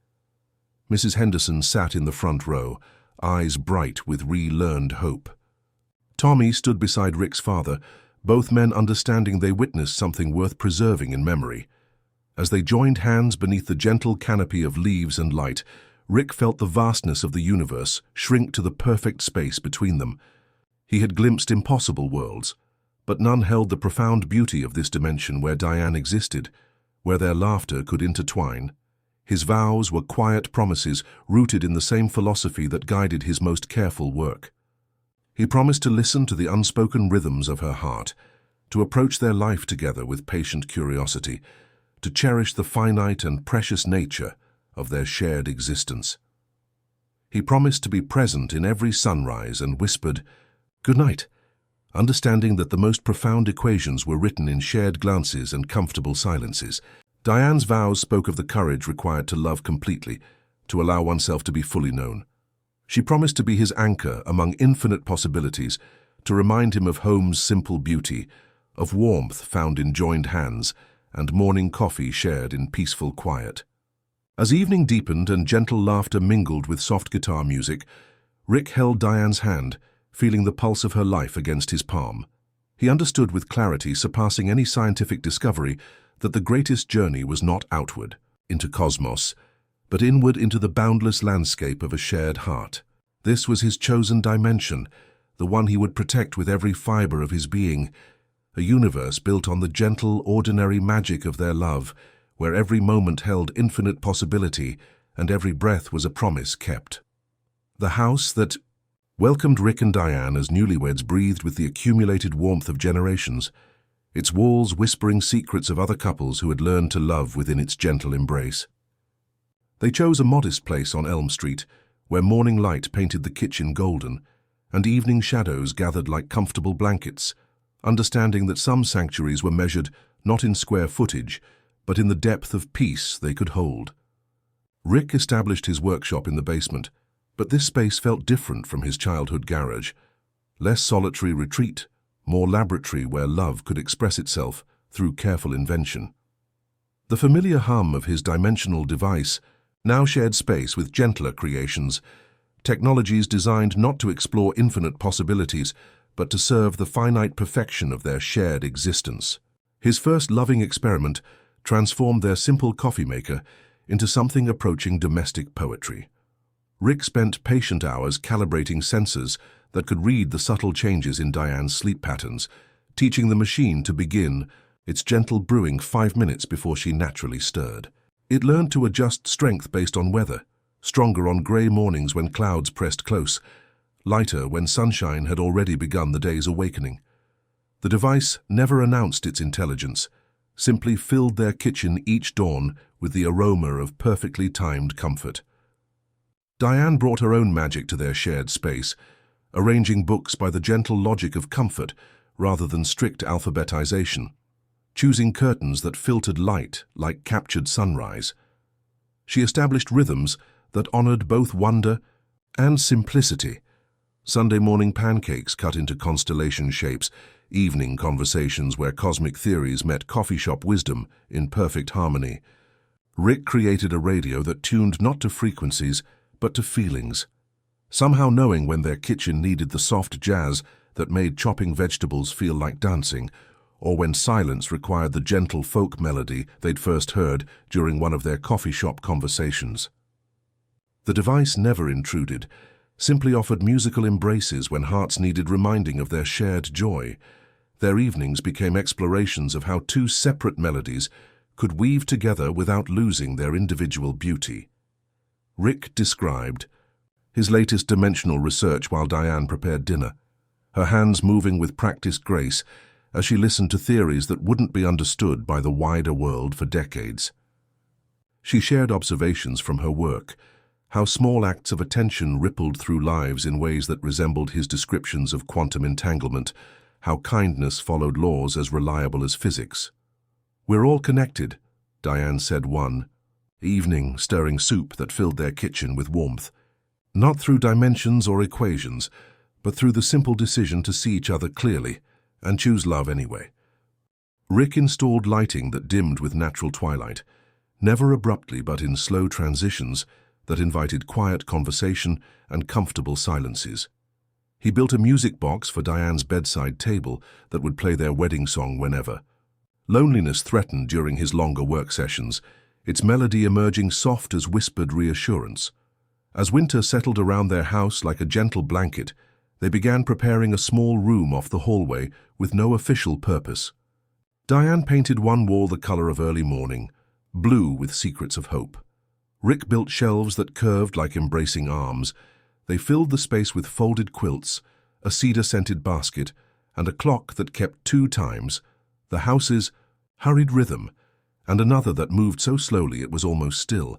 Mrs. Henderson sat in the front row, eyes bright with relearned hope. Tommy stood beside Rick's father, both men understanding they witnessed something worth preserving in memory. As they joined hands beneath the gentle canopy of leaves and light, Rick felt the vastness of the universe shrink to the perfect space between them. He had glimpsed impossible worlds, but none held the profound beauty of this dimension where Diane existed, where their laughter could intertwine. His vows were quiet promises rooted in the same philosophy that guided his most careful work. He promised to listen to the unspoken rhythms of her heart, to approach their life together with patient curiosity, to cherish the finite and precious nature of their shared existence. He promised to be present in every sunrise and whispered, "Good night. understanding that the most profound equations were written in shared glances and comfortable silences. Diane's vows spoke of the courage required to love completely, to allow oneself to be fully known. She promised to be his anchor among infinite possibilities, to remind him of home's simple beauty, of warmth found in joined hands, and morning coffee shared in peaceful quiet. As evening deepened and gentle laughter mingled with soft guitar music, Rick held Diane's hand, feeling the pulse of her life against his palm. He understood with clarity, surpassing any scientific discovery, that the greatest journey was not outward, into cosmos, but inward into the boundless landscape of a shared heart. This was his chosen dimension, the one he would protect with every fiber of his being, a universe built on the gentle, ordinary magic of their love, where every moment held infinite possibility and every breath was a promise kept. The house that welcomed Rick and Diane as newlyweds breathed with the accumulated warmth of generations, its walls whispering secrets of other couples who had learned to love within its gentle embrace. They chose a modest place on Elm Street, where morning light painted the kitchen golden, and evening shadows gathered like comfortable blankets, understanding that some sanctuaries were measured not in square footage, but in the depth of peace they could hold. Rick established his workshop in the basement, but this space felt different from his childhood garage. Less solitary retreat, more laboratory where love could express itself through careful invention. The familiar hum of his dimensional device now shared space with gentler creations, technologies designed not to explore infinite possibilities, but to serve the finite perfection of their shared existence. His first loving experiment transformed their simple coffee maker into something approaching domestic poetry. Rick spent patient hours calibrating sensors that could read the subtle changes in Diane's sleep patterns, teaching the machine to begin its gentle brewing 5 minutes before she naturally stirred. It learned to adjust strength based on weather, stronger on grey mornings when clouds pressed close, lighter when sunshine had already begun the day's awakening. The device never announced its intelligence, simply filled their kitchen each dawn with the aroma of perfectly timed comfort. Diane brought her own magic to their shared space, arranging books by the gentle logic of comfort rather than strict alphabetization, choosing curtains that filtered light like captured sunrise. She established rhythms that honored both wonder and simplicity. Sunday morning pancakes cut into constellation shapes, evening conversations where cosmic theories met coffee shop wisdom in perfect harmony. Rick created a radio that tuned not to frequencies, but to feelings, somehow knowing when their kitchen needed the soft jazz that made chopping vegetables feel like dancing, or when silence required the gentle folk melody they'd first heard during one of their coffee shop conversations. The device never intruded, simply offered musical embraces when hearts needed reminding of their shared joy. Their evenings became explorations of how two separate melodies could weave together without losing their individual beauty. Rick described his latest dimensional research while Diane prepared dinner, her hands moving with practiced grace as she listened to theories that wouldn't be understood by the wider world for decades. She shared observations from her work, how small acts of attention rippled through lives in ways that resembled his descriptions of quantum entanglement, how kindness followed laws as reliable as physics. "We're all connected," Diane said one evening, stirring soup that filled their kitchen with warmth. Not through dimensions or equations, but through the simple decision to see each other clearly and choose love anyway. Rick installed lighting that dimmed with natural twilight, never abruptly but in slow transitions that invited quiet conversation and comfortable silences. He built a music box for Diane's bedside table that would play their wedding song whenever. Loneliness threatened during his longer work sessions, its melody emerging soft as whispered reassurance. As winter settled around their house like a gentle blanket, they began preparing a small room off the hallway with no official purpose. Diane painted one wall the color of early morning, blue with secrets of hope. Rick built shelves that curved like embracing arms. They filled the space with folded quilts, a cedar-scented basket, and a clock that kept 2 times, the house's hurried rhythm, and another that moved so slowly it was almost still,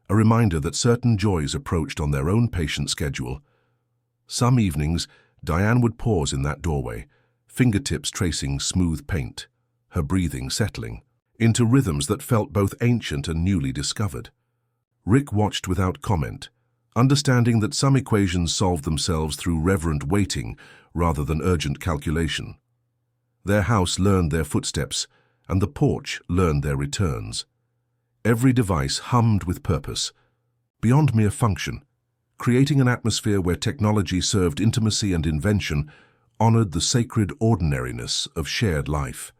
a reminder that certain joys approached on their own patient schedule. Some evenings, Diane would pause in that doorway, fingertips tracing smooth paint, her breathing settling into rhythms that felt both ancient and newly discovered. Rick watched without comment, understanding that some equations solved themselves through reverent waiting rather than urgent calculation. Their house learned their footsteps, and the porch learned their returns. Every device hummed with purpose, beyond mere function, creating an atmosphere where technology served intimacy and invention honored the sacred ordinariness of shared life.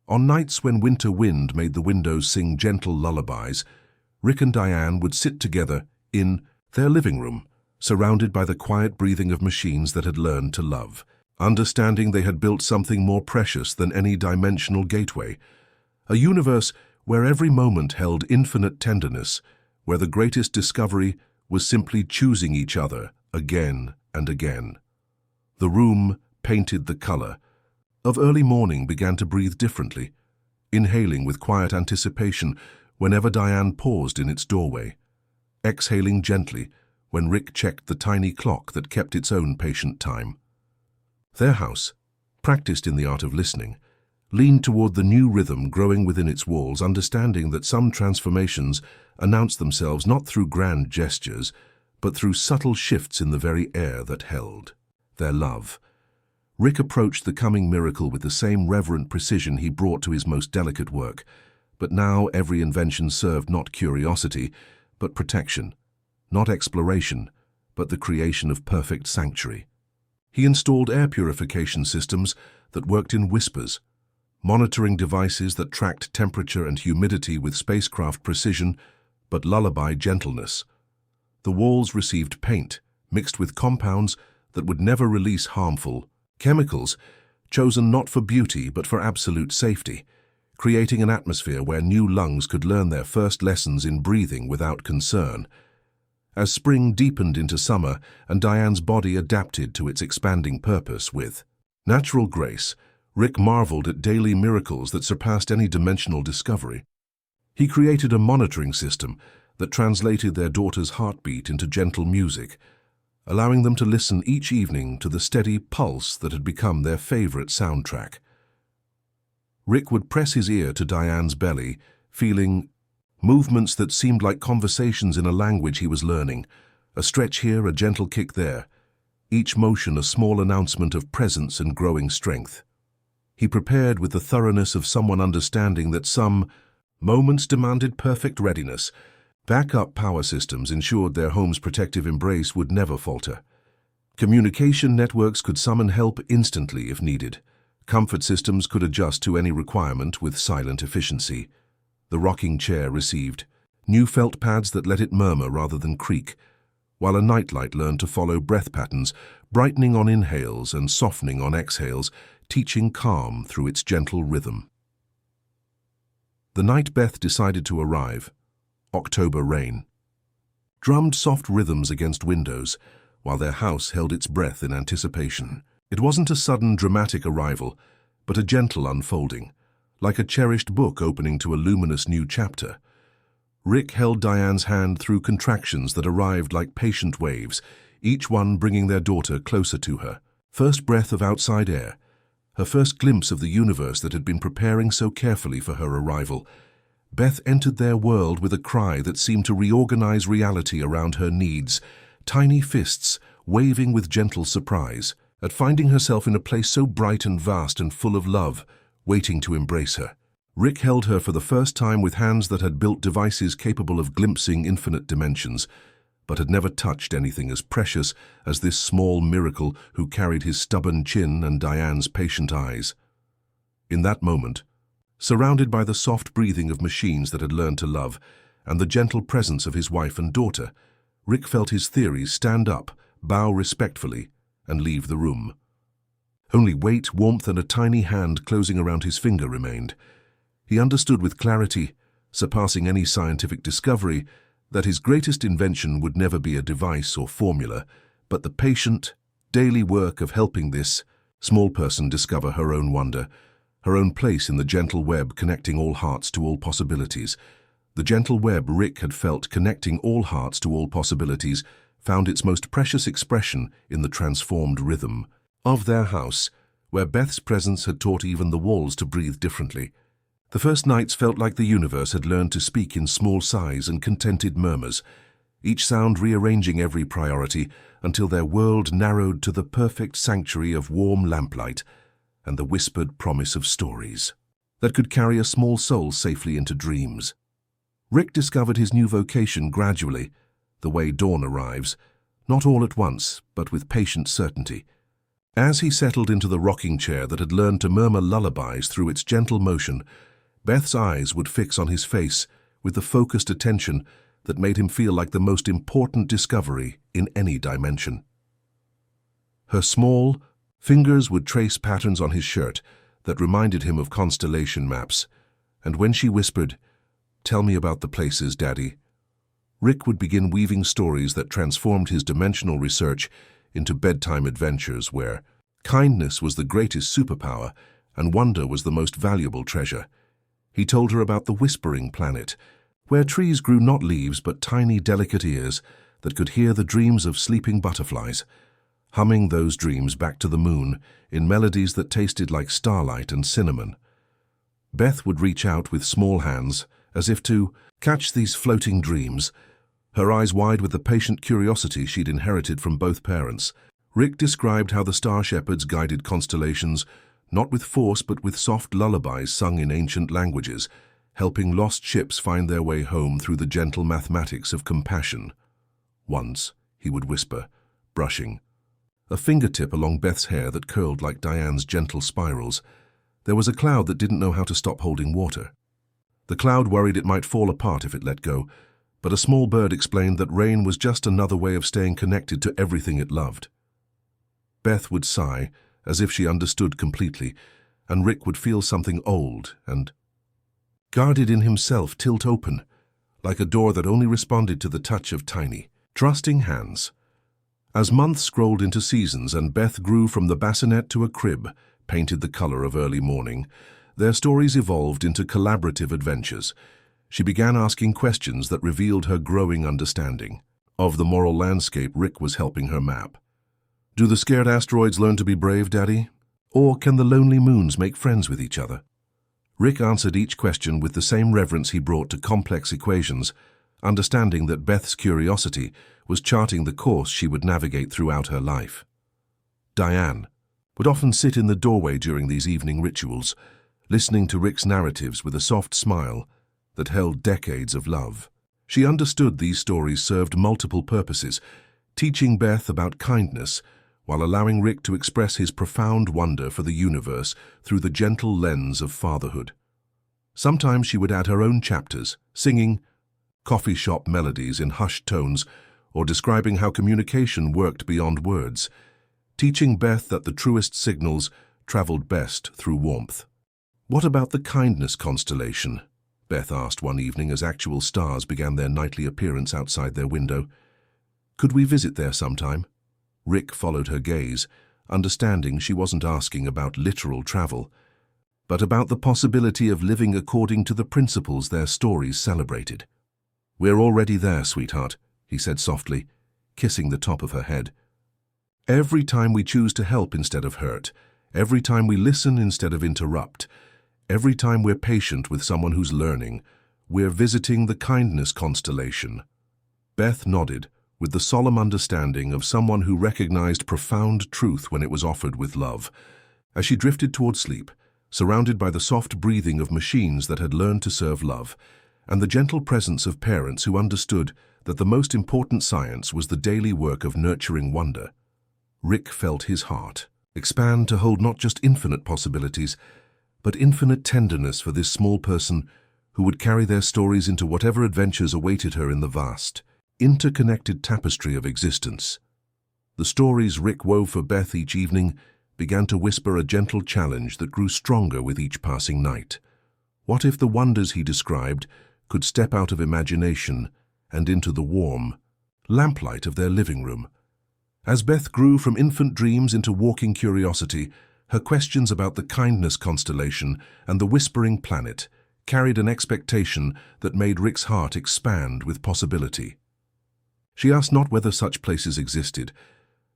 On nights when winter wind made the windows sing gentle lullabies, Rick and Diane would sit together in their living room, surrounded by the quiet breathing of machines that had learned to love, understanding they had built something more precious than any dimensional gateway, a universe where every moment held infinite tenderness, where the greatest discovery was simply choosing each other again and again. The room, painted the color of early morning, began to breathe differently, inhaling with quiet anticipation whenever Diane paused in its doorway, exhaling gently when Rick checked the tiny clock that kept its own patient time. Their house, practiced in the art of listening, leaned toward the new rhythm growing within its walls, understanding that some transformations announced themselves not through grand gestures, but through subtle shifts in the very air that held their love. Rick approached the coming miracle with the same reverent precision he brought to his most delicate work, but now every invention served not curiosity, but protection, not exploration, but the creation of perfect sanctuary. He installed air purification systems that worked in whispers, monitoring devices that tracked temperature and humidity with spacecraft precision, but lullaby gentleness. The walls received paint, mixed with compounds that would never release harmful chemicals, chosen not for beauty but for absolute safety, creating an atmosphere where new lungs could learn their first lessons in breathing without concern. As spring deepened into summer and Diane's body adapted to its expanding purpose with natural grace, Rick marveled at daily miracles that surpassed any dimensional discovery. He created a monitoring system that translated their daughter's heartbeat into gentle music, allowing them to listen each evening to the steady pulse that had become their favorite soundtrack. Rick would press his ear to Diane's belly, feeling movements that seemed like conversations in a language he was learning, a stretch here, a gentle kick there, each motion a small announcement of presence and growing strength. He prepared with the thoroughness of someone understanding that some moments demanded perfect readiness. Backup power systems ensured their home's protective embrace would never falter. Communication networks could summon help instantly if needed. Comfort systems could adjust to any requirement with silent efficiency. The rocking chair received new felt pads that let it murmur rather than creak, while a nightlight learned to follow breath patterns, brightening on inhales and softening on exhales, teaching calm through its gentle rhythm. The night Beth decided to arrive, October rain, drummed soft rhythms against windows, while their house held its breath in anticipation. It wasn't a sudden, dramatic arrival, but a gentle unfolding, like a cherished book opening to a luminous new chapter. Rick held Diane's hand through contractions that arrived like patient waves, each one bringing their daughter closer to her. First breath of outside air, her first glimpse of the universe that had been preparing so carefully for her arrival. Beth entered their world with a cry that seemed to reorganize reality around her needs, tiny fists waving with gentle surprise at finding herself in a place so bright and vast and full of love, waiting to embrace her. Rick held her for the first time with hands that had built devices capable of glimpsing infinite dimensions, but had never touched anything as precious as this small miracle who carried his stubborn chin and Diane's patient eyes. In that moment, surrounded by the soft breathing of machines that had learned to love and the gentle presence of his wife and daughter, Rick felt his theories stand up, bow respectfully, and leave the room. Only weight, warmth, and a tiny hand closing around his finger remained. He understood with clarity, surpassing any scientific discovery, that his greatest invention would never be a device or formula, but the patient, daily work of helping this small person discover her own wonder, her own place in the gentle web connecting all hearts to all possibilities. The gentle web Rick had felt connecting all hearts to all possibilities found its most precious expression in the transformed rhythm of their house, where Beth's presence had taught even the walls to breathe differently. The first nights felt like the universe had learned to speak in small sighs and contented murmurs, each sound rearranging every priority until their world narrowed to the perfect sanctuary of warm lamplight and the whispered promise of stories that could carry a small soul safely into dreams. Rick discovered his new vocation gradually, the way dawn arrives, not all at once, but with patient certainty. As he settled into the rocking chair that had learned to murmur lullabies through its gentle motion, Beth's eyes would fix on his face with the focused attention that made him feel like the most important discovery in any dimension. Her small fingers would trace patterns on his shirt that reminded him of constellation maps, and when she whispered, "Tell me about the places, Daddy," Rick would begin weaving stories that transformed his dimensional research into bedtime adventures where kindness was the greatest superpower and wonder was the most valuable treasure. He told her about the Whispering Planet, where trees grew not leaves but tiny delicate ears that could hear the dreams of sleeping butterflies, humming those dreams back to the moon in melodies that tasted like starlight and cinnamon. Beth would reach out with small hands as if to catch these floating dreams, her eyes wide with the patient curiosity she'd inherited from both parents. Rick described how the star shepherds guided constellations, not with force but with soft lullabies sung in ancient languages, helping lost ships find their way home through the gentle mathematics of compassion. Once, he would whisper, brushing a fingertip along Beth's hair that curled like Diane's gentle spirals. There was a cloud that didn't know how to stop holding water. The cloud worried it might fall apart if it let go, but a small bird explained that rain was just another way of staying connected to everything it loved. Beth would sigh, as if she understood completely, and Rick would feel something old and guarded in himself tilt open, like a door that only responded to the touch of tiny, trusting hands. As months scrolled into seasons and Beth grew from the bassinet to a crib, painted the color of early morning, their stories evolved into collaborative adventures. She began asking questions that revealed her growing understanding of the moral landscape Rick was helping her map. Do the scared asteroids learn to be brave, Daddy? Or can the lonely moons make friends with each other? Rick answered each question with the same reverence he brought to complex equations, understanding that Beth's curiosity was charting the course she would navigate throughout her life. Diane would often sit in the doorway during these evening rituals, listening to Rick's narratives with a soft smile that held decades of love. She understood these stories served multiple purposes, teaching Beth about kindness while allowing Rick to express his profound wonder for the universe through the gentle lens of fatherhood. Sometimes she would add her own chapters, singing coffee shop melodies in hushed tones or describing how communication worked beyond words, teaching Beth that the truest signals traveled best through warmth. "What about the kindness constellation?" Beth asked one evening as actual stars began their nightly appearance outside their window. "Could we visit there sometime?" Rick followed her gaze, understanding she wasn't asking about literal travel, but about the possibility of living according to the principles their stories celebrated. "We're already there, sweetheart," he said softly, kissing the top of her head. "Every time we choose to help instead of hurt, every time we listen instead of interrupt, every time we're patient with someone who's learning, we're visiting the kindness constellation." Beth nodded, with the solemn understanding of someone who recognized profound truth when it was offered with love. As she drifted toward sleep, surrounded by the soft breathing of machines that had learned to serve love, and the gentle presence of parents who understood that the most important science was the daily work of nurturing wonder, Rick felt his heart expand to hold not just infinite possibilities, but infinite tenderness for this small person who would carry their stories into whatever adventures awaited her in the vast, interconnected tapestry of existence. The stories Rick wove for Beth each evening began to whisper a gentle challenge that grew stronger with each passing night. What if the wonders he described could step out of imagination and into the warm lamplight of their living room? As Beth grew from infant dreams into walking curiosity, her questions about the kindness constellation and the whispering planet carried an expectation that made Rick's heart expand with possibility. She asked not whether such places existed,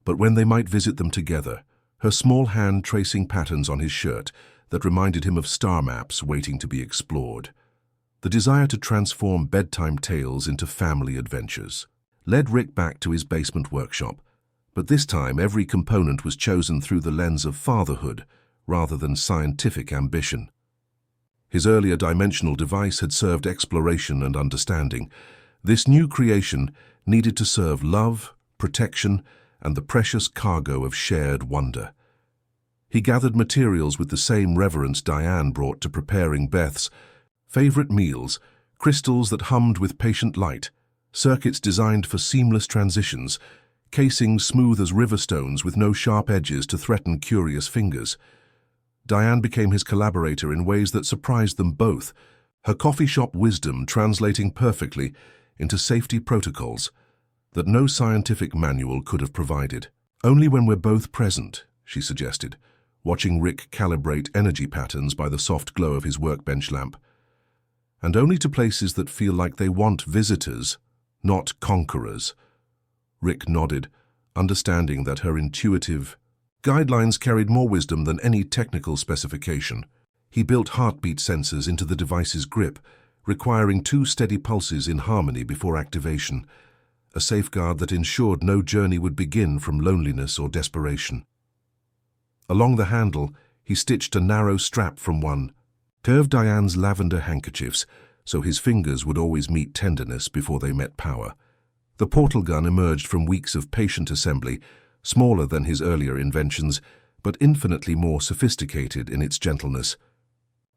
but when they might visit them together, her small hand tracing patterns on his shirt that reminded him of star maps waiting to be explored. The desire to transform bedtime tales into family adventures led Rick back to his basement workshop, but this time every component was chosen through the lens of fatherhood rather than scientific ambition. His earlier dimensional device had served exploration and understanding. This new creation needed to serve love, protection, and the precious cargo of shared wonder. He gathered materials with the same reverence Diane brought to preparing Beth's favorite meals, crystals that hummed with patient light, circuits designed for seamless transitions, casings smooth as river stones with no sharp edges to threaten curious fingers. Diane became his collaborator in ways that surprised them both, her coffee shop wisdom translating perfectly into safety protocols that no scientific manual could have provided. "Only when we're both present," she suggested, watching Rick calibrate energy patterns by the soft glow of his workbench lamp. "And only to places that feel like they want visitors, not conquerors." Rick nodded, understanding that her intuitive guidelines carried more wisdom than any technical specification. He built heartbeat sensors into the device's grip, requiring 2 steady pulses in harmony before activation, a safeguard that ensured no journey would begin from loneliness or desperation. Along the handle, he stitched a narrow strap from one pair of Diane's lavender handkerchiefs, so his fingers would always meet tenderness before they met power. The portal gun emerged from weeks of patient assembly, smaller than his earlier inventions, but infinitely more sophisticated in its gentleness.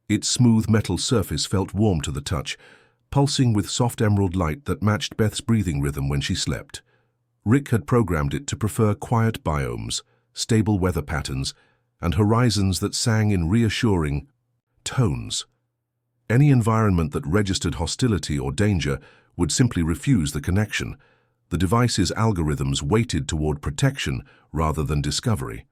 Its smooth metal surface felt warm to the touch, pulsing with soft emerald light that matched Beth's breathing rhythm when she slept. Rick had programmed it to prefer quiet biomes, stable weather patterns, and horizons that sang in reassuring tones. Any environment that registered hostility or danger would simply refuse the connection. The device's algorithms weighted toward protection rather than discovery.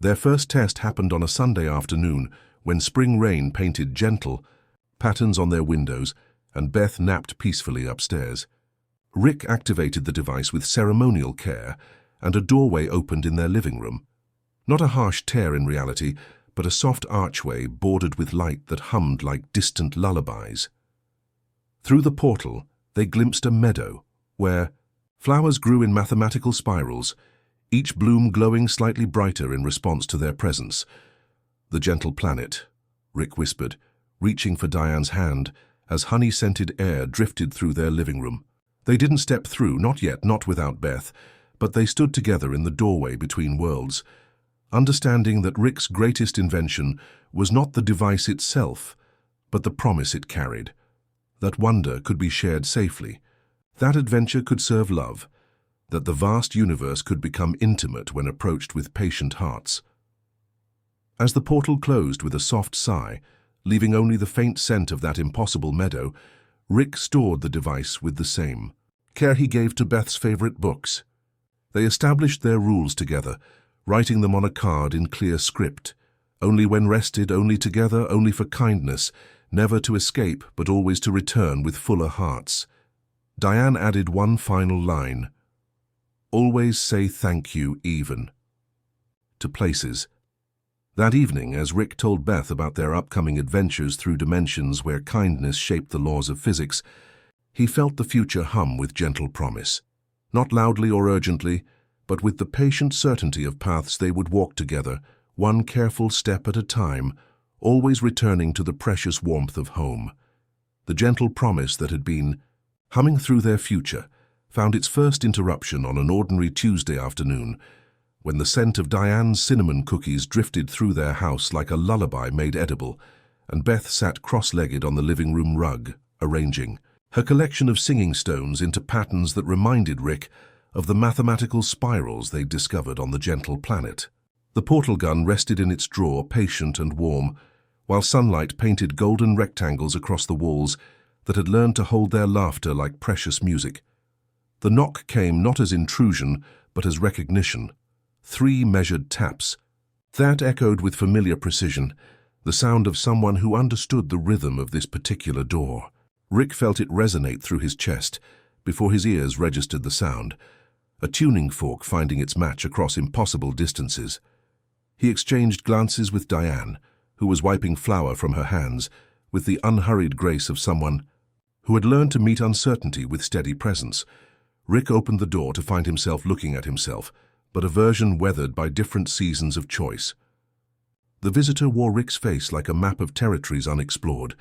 Their first test happened on a Sunday afternoon when spring rain painted gentle patterns on their windows and Beth napped peacefully upstairs. Rick activated the device with ceremonial care, and a doorway opened in their living room. Not a harsh tear in reality, but a soft archway bordered with light that hummed like distant lullabies. Through the portal, they glimpsed a meadow, where flowers grew in mathematical spirals, each bloom glowing slightly brighter in response to their presence. "The gentle planet," Rick whispered, reaching for Diane's hand as honey-scented air drifted through their living room. They didn't step through, not yet, not without Beth, but they stood together in the doorway between worlds, understanding that Rick's greatest invention was not the device itself, but the promise it carried. That wonder could be shared safely, that adventure could serve love, that the vast universe could become intimate when approached with patient hearts. As the portal closed with a soft sigh, leaving only the faint scent of that impossible meadow, Rick stored the device with the same care he gave to Beth's favorite books. They established their rules together, writing them on a card in clear script. Only when rested, only together, only for kindness, never to escape but always to return with fuller hearts. Diane added one final line: "Always say thank you even." To places. That evening, as Rick told Beth about their upcoming adventures through dimensions where kindness shaped the laws of physics, he felt the future hum with gentle promise. Not loudly or urgently, but with the patient certainty of paths they would walk together, one careful step at a time, always returning to the precious warmth of home. The gentle promise that had been humming through their future found its first interruption on an ordinary Tuesday afternoon, when the scent of Diane's cinnamon cookies drifted through their house like a lullaby made edible, and Beth sat cross-legged on the living room rug, arranging her collection of singing stones into patterns that reminded Rick of the mathematical spirals they'd discovered on the gentle planet. The portal gun rested in its drawer, patient and warm, while sunlight painted golden rectangles across the walls that had learned to hold their laughter like precious music. The knock came not as intrusion, but as recognition. 3 measured taps. That echoed with familiar precision, the sound of someone who understood the rhythm of this particular door. Rick felt it resonate through his chest before his ears registered the sound, a tuning fork finding its match across impossible distances. He exchanged glances with Diane, who was wiping flour from her hands with the unhurried grace of someone who had learned to meet uncertainty with steady presence. Rick opened the door to find himself looking at himself, but a version weathered by different seasons of choice. The visitor wore Rick's face like a map of territories unexplored,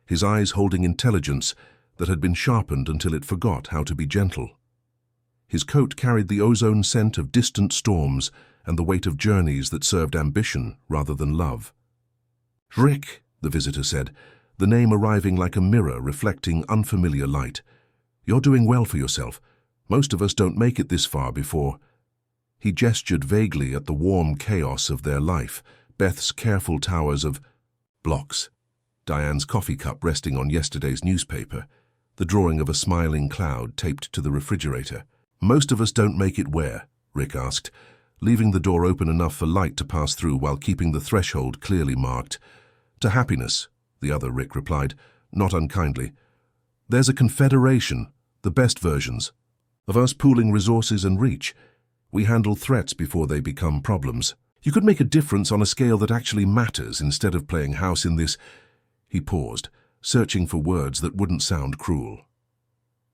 his eyes holding intelligence that had been sharpened until it forgot how to be gentle. His coat carried the ozone scent of distant storms and the weight of journeys that served ambition rather than love. "Rick," the visitor said, the name arriving like a mirror reflecting unfamiliar light. "You're doing well for yourself. Most of us don't make it this far before." He gestured vaguely at the warm chaos of their life, Beth's careful towers of blocks, Diane's coffee cup resting on yesterday's newspaper, the drawing of a smiling cloud taped to the refrigerator. "Most of us don't make it where?" Rick asked, leaving the door open enough for light to pass through while keeping the threshold clearly marked. "To happiness," the other Rick replied, not unkindly. "There's a confederation, the best versions, of us pooling resources and reach. We handle threats before they become problems. You could make a difference on a scale that actually matters instead of playing house in this." He paused, searching for words that wouldn't sound cruel.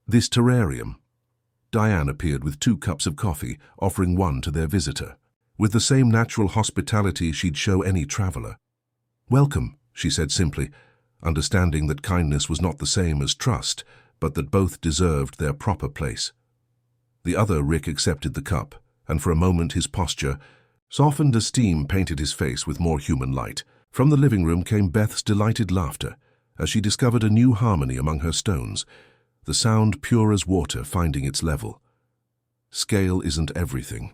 "This terrarium." Diane appeared with 2 cups of coffee, offering one to their visitor, with the same natural hospitality she'd show any traveler. "Welcome," she said simply, understanding that kindness was not the same as trust, but that both deserved their proper place. The other Rick accepted the cup, and for a moment his posture softened as steam painted his face with more human light. From the living room came Beth's delighted laughter as she discovered a new harmony among her stones, the sound pure as water finding its level. "Scale isn't everything,"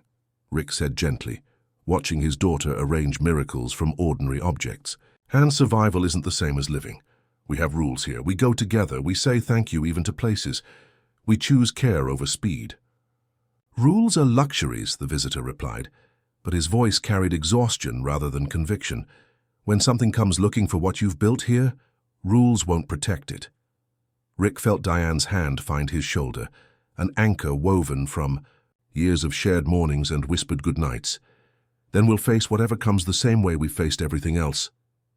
Rick said gently, watching his daughter arrange miracles from ordinary objects. "And survival isn't the same as living. We have rules here. We go together. We say thank you even to places. We choose care over speed." "Rules are luxuries," the visitor replied, but his voice carried exhaustion rather than conviction. "When something comes looking for what you've built here, rules won't protect it." Rick felt Diane's hand find his shoulder, an anchor woven from years of shared mornings and whispered goodnights. "Then we'll face whatever comes the same way we faced everything else,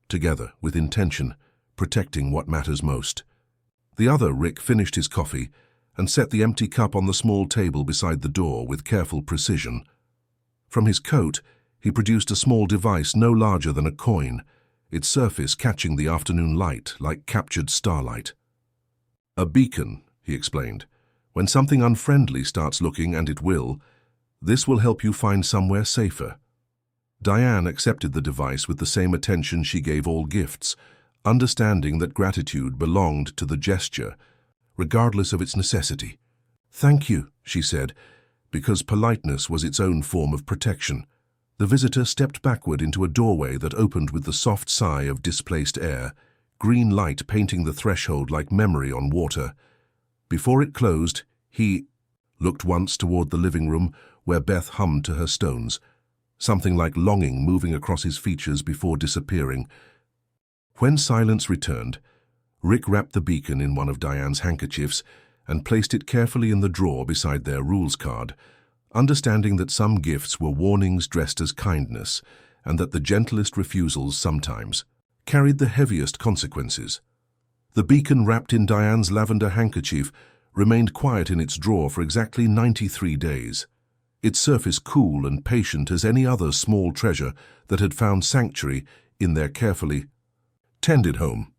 together, with intention, protecting what matters most." The other Rick finished his coffee and set the empty cup on the small table beside the door with careful precision. From his coat, he produced a small device no larger than a coin, its surface catching the afternoon light like captured starlight. "A beacon," he explained. "When something unfriendly starts looking, and it will, this will help you find somewhere safer." Diane accepted the device with the same attention she gave all gifts, understanding that gratitude belonged to the gesture, regardless of its necessity. "Thank you," she said, because politeness was its own form of protection. The visitor stepped backward into a doorway that opened with the soft sigh of displaced air, green light painting the threshold like memory on water. Before it closed, he looked once toward the living room where Beth hummed to her stones, something like longing moving across his features before disappearing. When silence returned, Rick wrapped the beacon in one of Diane's handkerchiefs and placed it carefully in the drawer beside their rules card, understanding that some gifts were warnings dressed as kindness and that the gentlest refusals sometimes carried the heaviest consequences. The beacon wrapped in Diane's lavender handkerchief remained quiet in its drawer for exactly 93 days, its surface cool and patient as any other small treasure that had found sanctuary in their carefully tended home.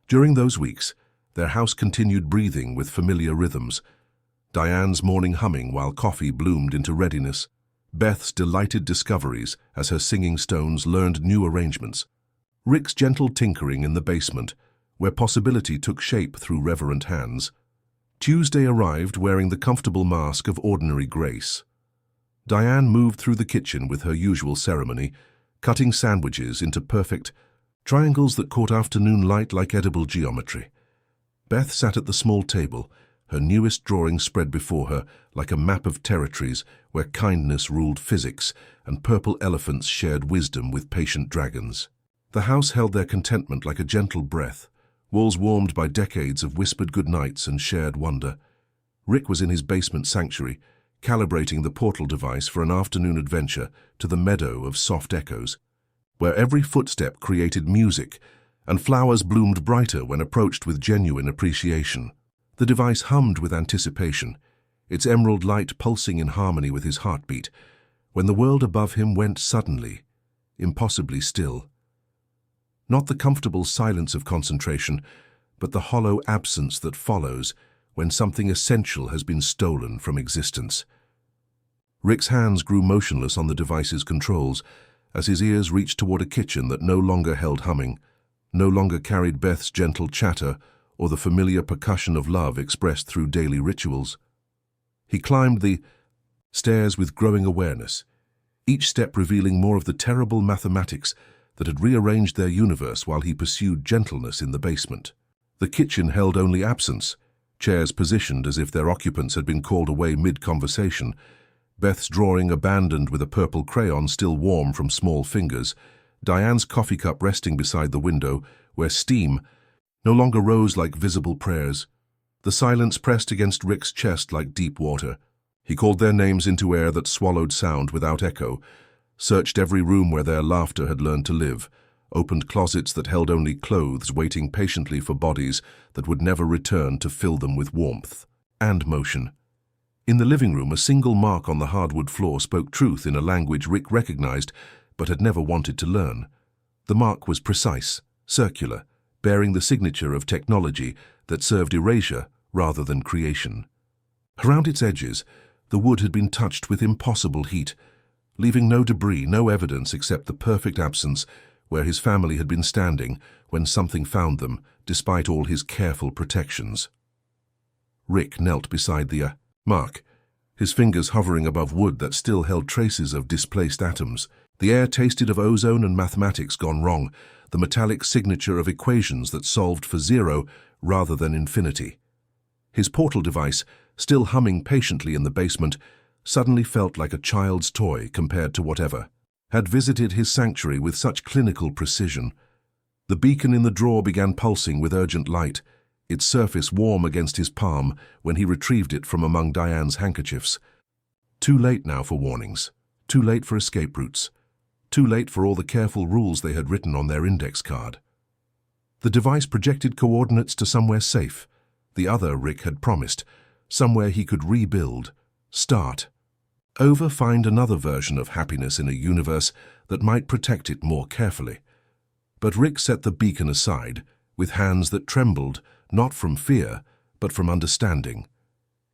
During those weeks, their house continued breathing with familiar rhythms, Diane's morning humming while coffee bloomed into readiness, Beth's delighted discoveries as her singing stones learned new arrangements, Rick's gentle tinkering in the basement, where possibility took shape through reverent hands. Tuesday arrived wearing the comfortable mask of ordinary grace. Diane moved through the kitchen with her usual ceremony, cutting sandwiches into perfect triangles that caught afternoon light like edible geometry. Beth sat at the small table, her newest drawing spread before her like a map of territories where kindness ruled physics and purple elephants shared wisdom with patient dragons. The house held their contentment like a gentle breath, walls warmed by decades of whispered goodnights and shared wonder. Rick was in his basement sanctuary, calibrating the portal device for an afternoon adventure to the meadow of soft echoes, where every footstep created music and flowers bloomed brighter when approached with genuine appreciation. The device hummed with anticipation, its emerald light pulsing in harmony with his heartbeat, when the world above him went suddenly, impossibly still. Not the comfortable silence of concentration, but the hollow absence that follows when something essential has been stolen from existence. Rick's hands grew motionless on the device's controls as his ears reached toward a kitchen that no longer held humming, no longer carried Beth's gentle chatter or the familiar percussion of love expressed through daily rituals. He climbed the stairs with growing awareness, each step revealing more of the terrible mathematics that had rearranged their universe while he pursued gentleness in the basement. The kitchen held only absence, chairs positioned as if their occupants had been called away mid-conversation, Beth's drawing abandoned with a purple crayon still warm from small fingers, Diane's coffee cup resting beside the window, where steam no longer rose like visible prayers. The silence pressed against Rick's chest like deep water. He called their names into air that swallowed sound without echo, searched every room where their laughter had learned to live, opened closets that held only clothes waiting patiently for bodies that would never return to fill them with warmth and motion. In the living room, a single mark on the hardwood floor spoke truth in a language Rick recognized but had never wanted to learn. The mark was precise, circular, bearing the signature of technology that served erasure rather than creation. Around its edges, the wood had been touched with impossible heat, leaving no debris, no evidence except the perfect absence where his family had been standing when something found them, despite all his careful protections. Rick knelt beside the mark, his fingers hovering above wood that still held traces of displaced atoms. The air tasted of ozone and mathematics gone wrong, the metallic signature of equations that solved for zero rather than infinity. His portal device, still humming patiently in the basement, suddenly felt like a child's toy compared to whatever had visited his sanctuary with such clinical precision. The beacon in the drawer began pulsing with urgent light, its surface warm against his palm when he retrieved it from among Diane's handkerchiefs. Too late now for warnings, too late for escape routes, too late for all the careful rules they had written on their index card. The device projected coordinates to somewhere safe, the other Rick had promised, somewhere he could rebuild, start, over, find another version of happiness in a universe that might protect it more carefully. But Rick set the beacon aside, with hands that trembled, not from fear, but from understanding.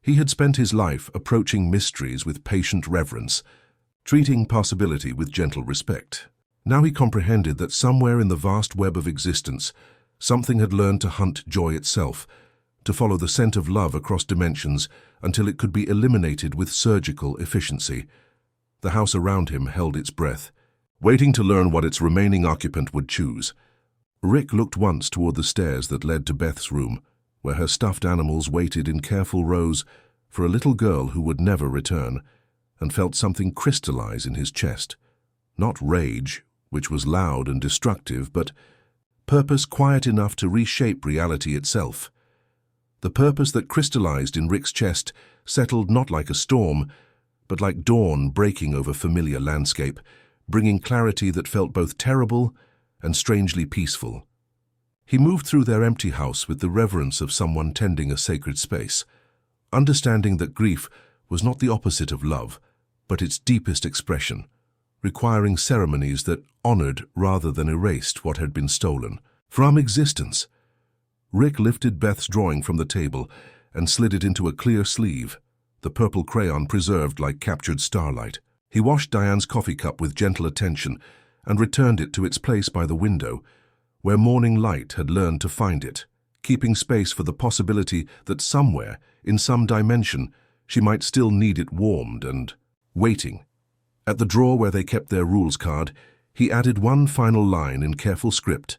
He had spent his life approaching mysteries with patient reverence, treating possibility with gentle respect. Now he comprehended that somewhere in the vast web of existence, something had learned to hunt joy itself, to follow the scent of love across dimensions until it could be eliminated with surgical efficiency. The house around him held its breath, waiting to learn what its remaining occupant would choose. Rick looked once toward the stairs that led to Beth's room, where her stuffed animals waited in careful rows for a little girl who would never return, and felt something crystallize in his chest. Not rage, which was loud and destructive, but purpose quiet enough to reshape reality itself. The purpose that crystallized in Rick's chest settled not like a storm, but like dawn breaking over familiar landscape, bringing clarity that felt both terrible and strangely peaceful. He moved through their empty house with the reverence of someone tending a sacred space, understanding that grief was not the opposite of love, but its deepest expression, requiring ceremonies that honored rather than erased what had been stolen from existence. Rick lifted Beth's drawing from the table and slid it into a clear sleeve, the purple crayon preserved like captured starlight. He washed Diane's coffee cup with gentle attention and returned it to its place by the window, where morning light had learned to find it, keeping space for the possibility that somewhere, in some dimension, she might still need it warmed and waiting. At the drawer where they kept their rules card, he added one final line in careful script: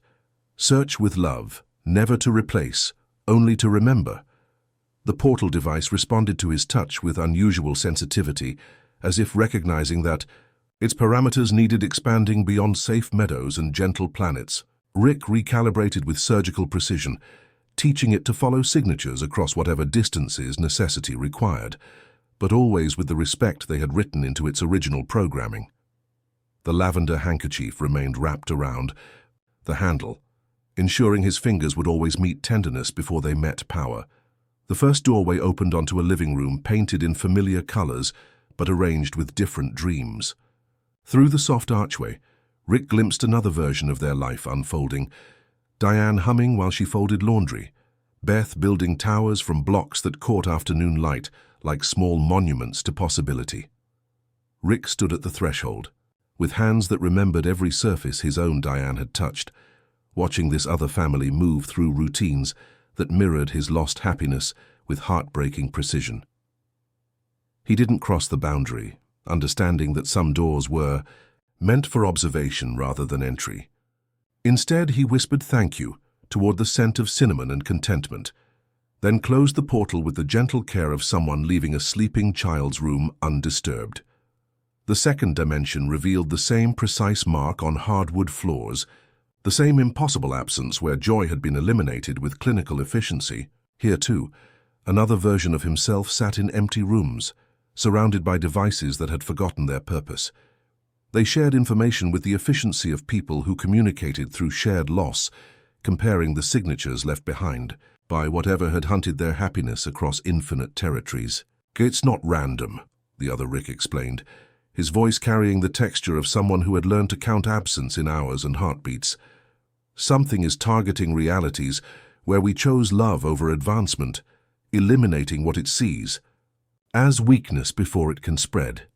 "Search with love, never to replace, only to remember." The portal device responded to his touch with unusual sensitivity, as if recognizing that its parameters needed expanding beyond safe meadows and gentle planets. Rick recalibrated with surgical precision, teaching it to follow signatures across whatever distances necessity required. but always with the respect they had written into its original programming. The lavender handkerchief remained wrapped around the handle, ensuring his fingers would always meet tenderness before they met power. The first doorway opened onto a living room painted in familiar colors, but arranged with different dreams. Through the soft archway, Rick glimpsed another version of their life unfolding. Diane humming while she folded laundry, Beth building towers from blocks that caught afternoon light like small monuments to possibility. Rick stood at the threshold, with hands that remembered every surface his own Diane had touched, watching this other family move through routines that mirrored his lost happiness with heartbreaking precision. He didn't cross the boundary, understanding that some doors were meant for observation rather than entry. Instead, he whispered thank you toward the scent of cinnamon and contentment, then closed the portal with the gentle care of someone leaving a sleeping child's room undisturbed. The second dimension revealed the same precise mark on hardwood floors, the same impossible absence where joy had been eliminated with clinical efficiency. Here, too, another version of himself sat in empty rooms, surrounded by devices that had forgotten their purpose. They shared information with the efficiency of people who communicated through shared loss, comparing the signatures left behind by whatever had hunted their happiness across infinite territories. "It's not random," the other Rick explained, his voice carrying the texture of someone who had learned to count absence in hours and heartbeats. "Something is targeting realities where we chose love over advancement, eliminating what it sees as weakness before it can spread."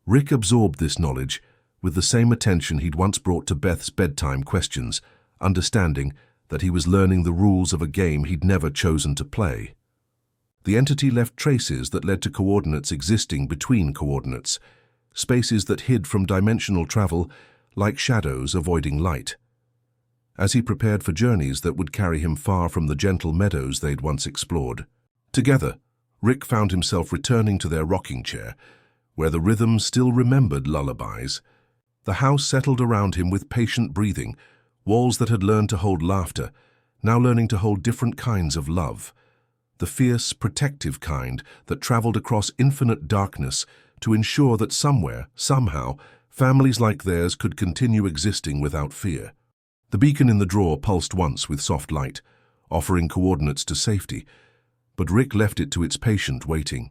Rick absorbed this knowledge with the same attention he'd once brought to Beth's bedtime questions, understanding that he was learning the rules of a game he'd never chosen to play. The entity left traces that led to coordinates existing between coordinates, spaces that hid from dimensional travel like shadows avoiding light. As he prepared for journeys that would carry him far from the gentle meadows they'd once explored. Together, Rick found himself returning to their rocking chair, where the rhythm still remembered lullabies. The house settled around him with patient breathing, walls that had learned to hold laughter, now learning to hold different kinds of love. The fierce, protective kind that traveled across infinite darkness to ensure that somewhere, somehow, families like theirs could continue existing without fear. The beacon in the drawer pulsed once with soft light, offering coordinates to safety, but Rick left it to its patient waiting.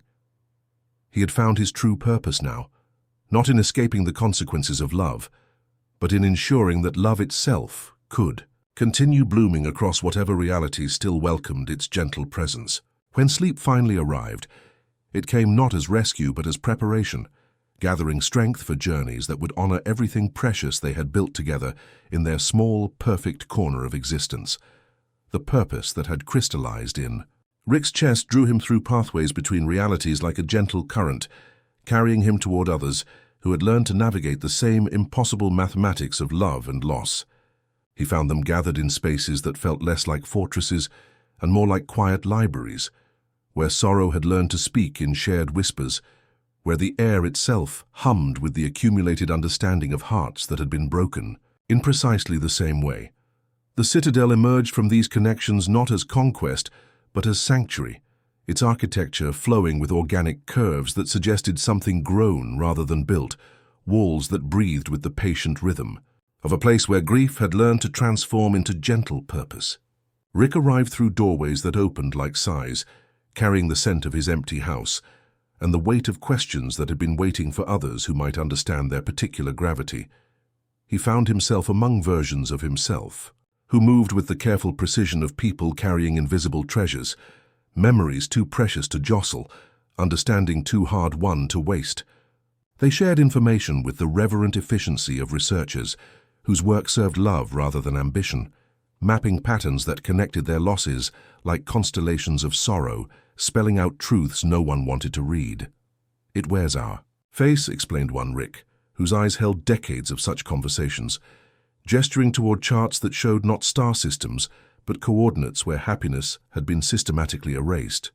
He had found his true purpose now, not in escaping the consequences of love, but in ensuring that love itself could continue blooming across whatever realities still welcomed its gentle presence. When sleep finally arrived, it came not as rescue but as preparation, gathering strength for journeys that would honor everything precious they had built together in their small, perfect corner of existence. The purpose that had crystallized in Rick's chest drew him through pathways between realities like a gentle current, carrying him toward others who had learned to navigate the same impossible mathematics of love and loss. He found them gathered in spaces that felt less like fortresses and more like quiet libraries, where sorrow had learned to speak in shared whispers, where the air itself hummed with the accumulated understanding of hearts that had been broken. In precisely the same way, the citadel emerged from these connections not as conquest, but as sanctuary, its architecture flowing with organic curves that suggested something grown rather than built, walls that breathed with the patient rhythm of a place where grief had learned to transform into gentle purpose. Rick arrived through doorways that opened like sighs, carrying the scent of his empty house and the weight of questions that had been waiting for others who might understand their particular gravity. He found himself among versions of himself, who moved with the careful precision of people carrying invisible treasures, memories too precious to jostle, understanding too hard-won to waste. They shared information with the reverent efficiency of researchers, whose work served love rather than ambition, mapping patterns that connected their losses like constellations of sorrow, spelling out truths no one wanted to read. "It wears our face," explained one Rick, whose eyes held decades of such conversations, gesturing toward charts that showed not star systems, but coordinates where happiness had been systematically erased.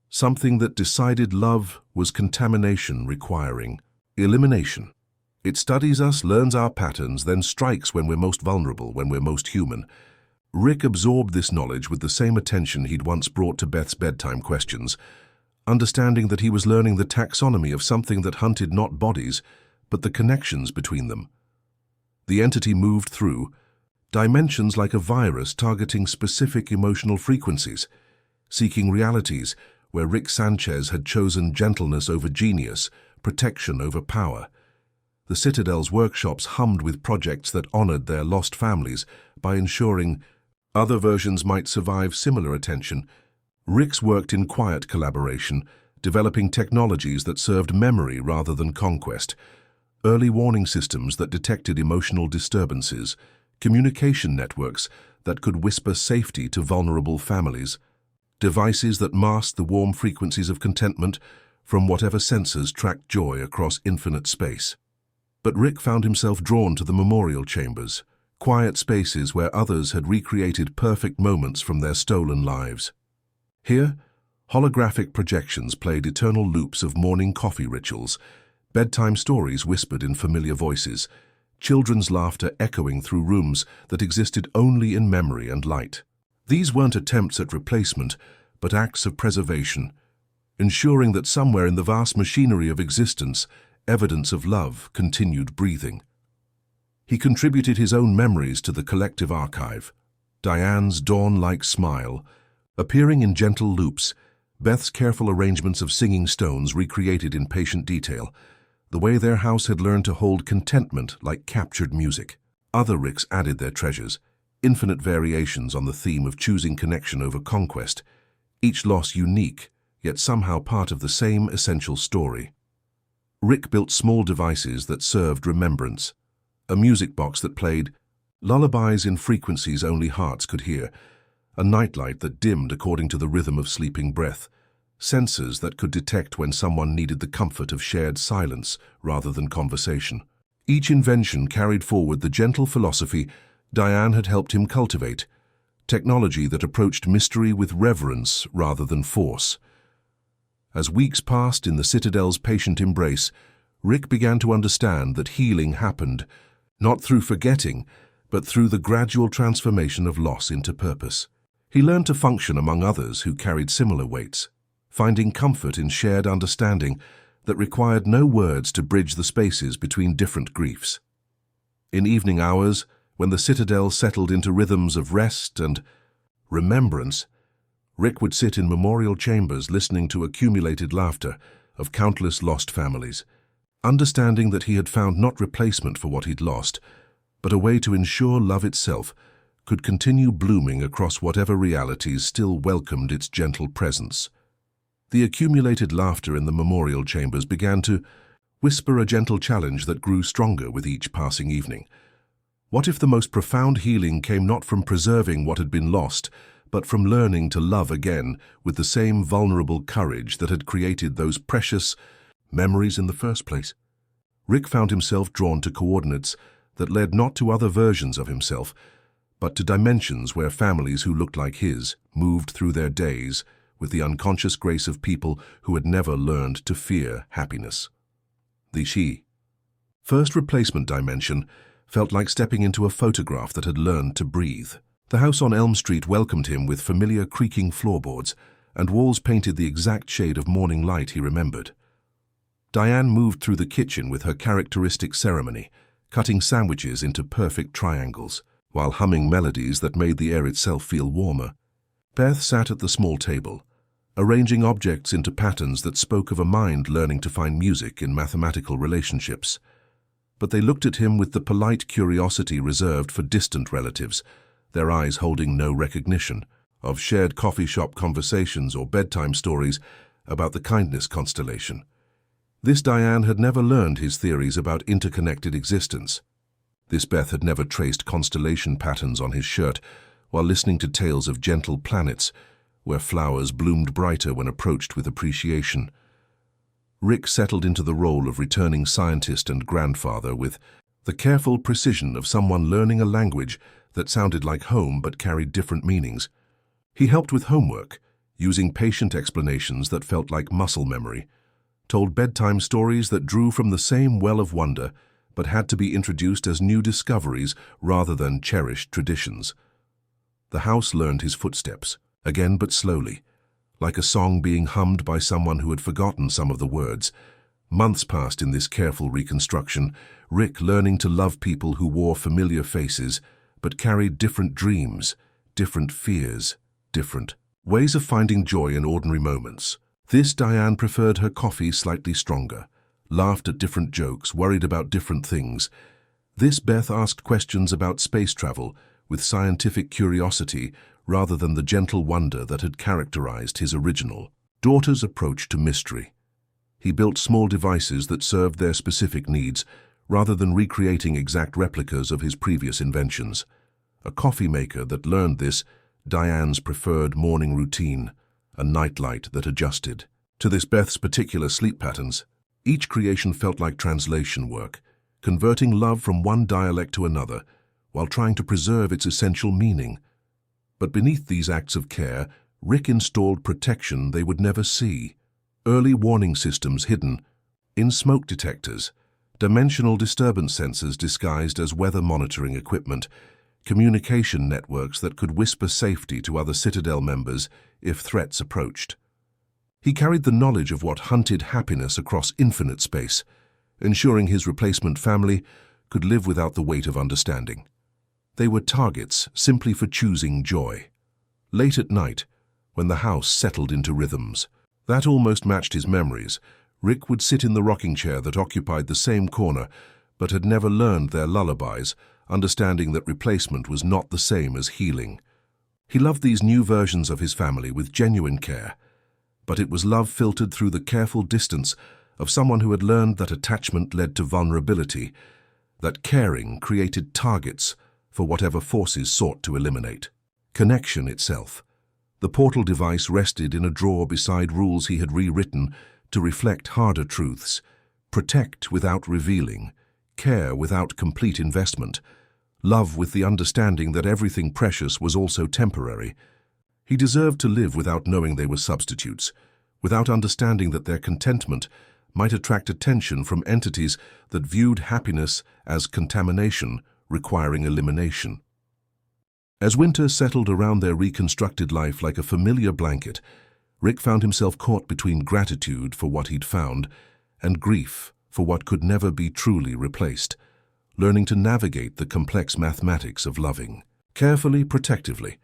Something that decided love was contamination requiring elimination. It studies us, learns our patterns, then strikes when we're most vulnerable, when we're most human. Rick absorbed this knowledge with the same attention he'd once brought to Beth's bedtime questions, understanding that he was learning the taxonomy of something that hunted not bodies, but the connections between them. The entity moved through dimensions like a virus targeting specific emotional frequencies, seeking realities where Rick Sanchez had chosen gentleness over genius, protection over power. The Citadel's workshops hummed with projects that honored their lost families by ensuring other versions might survive similar attention. Rick's worked in quiet collaboration, developing technologies that served memory rather than conquest, early warning systems that detected emotional disturbances, communication networks that could whisper safety to vulnerable families, devices that masked the warm frequencies of contentment from whatever sensors tracked joy across infinite space. But Rick found himself drawn to the memorial chambers, quiet spaces where others had recreated perfect moments from their stolen lives. Here, holographic projections played eternal loops of morning coffee rituals, bedtime stories whispered in familiar voices, children's laughter echoing through rooms that existed only in memory and light. These weren't attempts at replacement, but acts of preservation, ensuring that somewhere in the vast machinery of existence, evidence of love continued breathing. He contributed his own memories to the collective archive. Diane's dawn-like smile, appearing in gentle loops, Beth's careful arrangements of singing stones recreated in patient detail, the way their house had learned to hold contentment like captured music. Other Ricks added their treasures, infinite variations on the theme of choosing connection over conquest, each loss unique, yet somehow part of the same essential story. Rick built small devices that served remembrance, a music box that played lullabies in frequencies only hearts could hear, a nightlight that dimmed according to the rhythm of sleeping breath, sensors that could detect when someone needed the comfort of shared silence rather than conversation. Each invention carried forward the gentle philosophy Diane had helped him cultivate, technology that approached mystery with reverence rather than force. As weeks passed in the Citadel's patient embrace, Rick began to understand that healing happened, not through forgetting, but through the gradual transformation of loss into purpose. He learned to function among others who carried similar weights, finding comfort in shared understanding that required no words to bridge the spaces between different griefs. In evening hours, when the Citadel settled into rhythms of rest and remembrance, Rick would sit in memorial chambers listening to accumulated laughter of countless lost families, understanding that he had found not replacement for what he'd lost, but a way to ensure love itself could continue blooming across whatever realities still welcomed its gentle presence. The accumulated laughter in the memorial chambers began to whisper a gentle challenge that grew stronger with each passing evening. What if the most profound healing came not from preserving what had been lost, but from learning to love again with the same vulnerable courage that had created those precious memories in the first place? Rick found himself drawn to coordinates that led not to other versions of himself, but to dimensions where families who looked like his moved through their days with the unconscious grace of people who had never learned to fear happiness. The she. First replacement dimension felt like stepping into a photograph that had learned to breathe. The house on Elm Street welcomed him with familiar creaking floorboards and walls painted the exact shade of morning light he remembered. Diane moved through the kitchen with her characteristic ceremony, cutting sandwiches into perfect triangles, while humming melodies that made the air itself feel warmer. Beth sat at the small table, arranging objects into patterns that spoke of a mind learning to find music in mathematical relationships. But they looked at him with the polite curiosity reserved for distant relatives, their eyes holding no recognition of shared coffee shop conversations or bedtime stories about the kindness constellation. This Diane had never learned his theories about interconnected existence. This Beth had never traced constellation patterns on his shirt while listening to tales of gentle planets where flowers bloomed brighter when approached with appreciation. Rick settled into the role of returning scientist and grandfather with the careful precision of someone learning a language that sounded like home but carried different meanings. He helped with homework, using patient explanations that felt like muscle memory, told bedtime stories that drew from the same well of wonder but had to be introduced as new discoveries rather than cherished traditions. The house learned his footsteps, again but slowly, like a song being hummed by someone who had forgotten some of the words. Months passed in this careful reconstruction, Rick learning to love people who wore familiar faces, but carried different dreams, different fears, different ways of finding joy in ordinary moments. This Diane preferred her coffee slightly stronger, laughed at different jokes, worried about different things. This Beth asked questions about space travel with scientific curiosity rather than the gentle wonder that had characterized his original daughter's approach to mystery. He built small devices that served their specific needs rather than recreating exact replicas of his previous inventions. A coffee maker that learned this, Diane's preferred morning routine, a nightlight that adjusted to this Beth's particular sleep patterns. Each creation felt like translation work, converting love from one dialect to another while trying to preserve its essential meaning. But beneath these acts of care, Rick installed protection they would never see. Early warning systems hidden in smoke detectors, dimensional disturbance sensors disguised as weather monitoring equipment, communication networks that could whisper safety to other Citadel members if threats approached. He carried the knowledge of what hunted happiness across infinite space, ensuring his replacement family could live without the weight of understanding. They were targets simply for choosing joy. Late at night, when the house settled into rhythms that almost matched his memories, Rick would sit in the rocking chair that occupied the same corner but had never learned their lullabies, understanding that replacement was not the same as healing. He loved these new versions of his family with genuine care, but it was love filtered through the careful distance of someone who had learned that attachment led to vulnerability, that caring created targets for whatever forces sought to eliminate. Connection itself. The portal device rested in a drawer beside rules he had rewritten to reflect harder truths: protect without revealing, care without complete investment, love with the understanding that everything precious was also temporary. He deserved to live without knowing they were substitutes, without understanding that their contentment might attract attention from entities that viewed happiness as contamination, requiring elimination. As winter settled around their reconstructed life like a familiar blanket, Rick found himself caught between gratitude for what he'd found and grief for what could never be truly replaced, learning to navigate the complex mathematics of loving, carefully, protectively,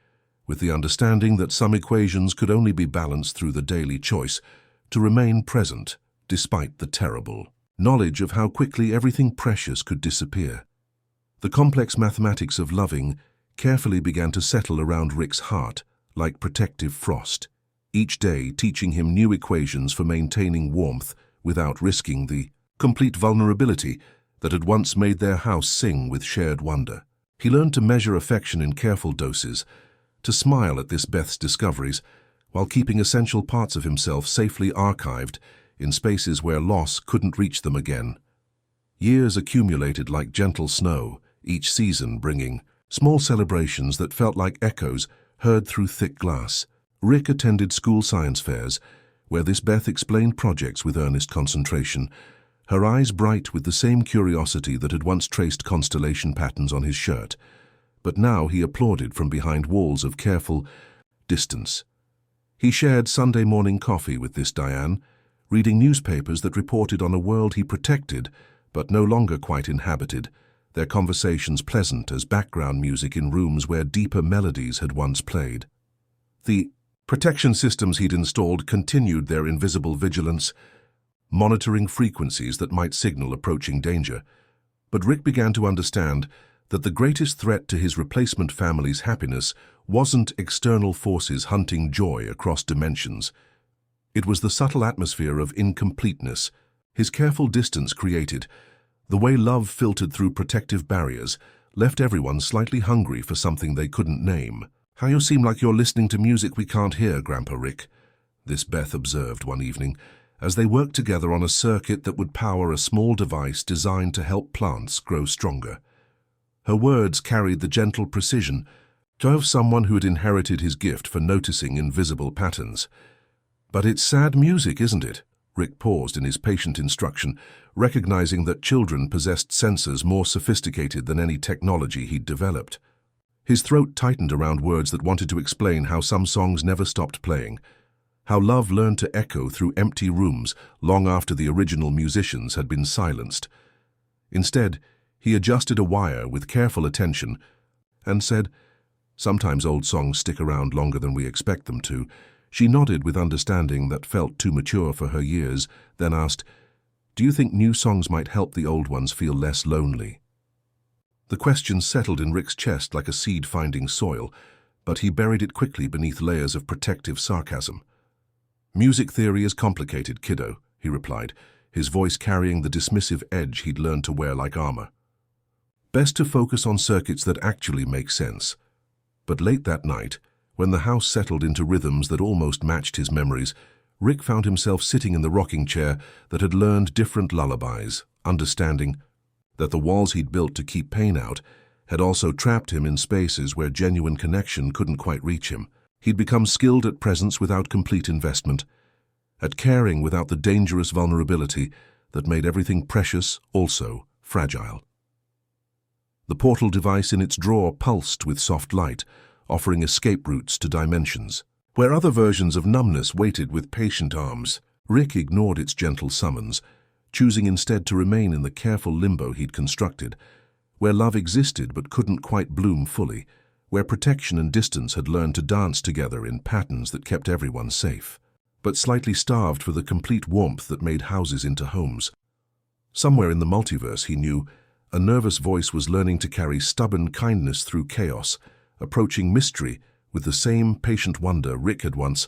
with the understanding that some equations could only be balanced through the daily choice to remain present despite the terrible knowledge of how quickly everything precious could disappear. The complex mathematics of loving carefully began to settle around Rick's heart like protective frost, each day teaching him new equations for maintaining warmth without risking the complete vulnerability that had once made their house sing with shared wonder. He learned to measure affection in careful doses, to smile at this Beth's discoveries, while keeping essential parts of himself safely archived in spaces where loss couldn't reach them again. Years accumulated like gentle snow, each season bringing small celebrations that felt like echoes heard through thick glass. Rick attended school science fairs, where this Beth explained projects with earnest concentration, her eyes bright with the same curiosity that had once traced constellation patterns on his shirt. But now he applauded from behind walls of careful distance. He shared Sunday morning coffee with this Diane, reading newspapers that reported on a world he protected but no longer quite inhabited, their conversations pleasant as background music in rooms where deeper melodies had once played. The protection systems he'd installed continued their invisible vigilance, monitoring frequencies that might signal approaching danger. But Rick began to understand that the greatest threat to his replacement family's happiness wasn't external forces hunting joy across dimensions. It was the subtle atmosphere of incompleteness his careful distance created. The way love filtered through protective barriers left everyone slightly hungry for something they couldn't name. "How you seem like you're listening to music we can't hear, Grandpa Rick," this Beth observed one evening, as they worked together on a circuit that would power a small device designed to help plants grow stronger. Her words carried the gentle precision of someone who had inherited his gift for noticing invisible patterns. "But it's sad music, isn't it?" Rick paused in his patient instruction, recognizing that children possessed sensors more sophisticated than any technology he'd developed. His throat tightened around words that wanted to explain how some songs never stopped playing, how love learned to echo through empty rooms long after the original musicians had been silenced. Instead, he adjusted a wire with careful attention and said, "Sometimes old songs stick around longer than we expect them to." She nodded with understanding that felt too mature for her years, then asked, "Do you think new songs might help the old ones feel less lonely?" The question settled in Rick's chest like a seed finding soil, but he buried it quickly beneath layers of protective sarcasm. "Music theory is complicated, kiddo," he replied, his voice carrying the dismissive edge he'd learned to wear like armor. "Best to focus on circuits that actually make sense." But late that night, when the house settled into rhythms that almost matched his memories, Rick found himself sitting in the rocking chair that had learned different lullabies, understanding that the walls he'd built to keep pain out had also trapped him in spaces where genuine connection couldn't quite reach him. He'd become skilled at presence without complete investment, at caring without the dangerous vulnerability that made everything precious also fragile. The portal device in its drawer pulsed with soft light, offering escape routes to dimensions. Where other versions of numbness waited with patient arms, Rick ignored its gentle summons, choosing instead to remain in the careful limbo he'd constructed, where love existed but couldn't quite bloom fully, where protection and distance had learned to dance together in patterns that kept everyone safe, but slightly starved for the complete warmth that made houses into homes. Somewhere in the multiverse, he knew, a nervous voice was learning to carry stubborn kindness through chaos, approaching mystery with the same patient wonder Rick had once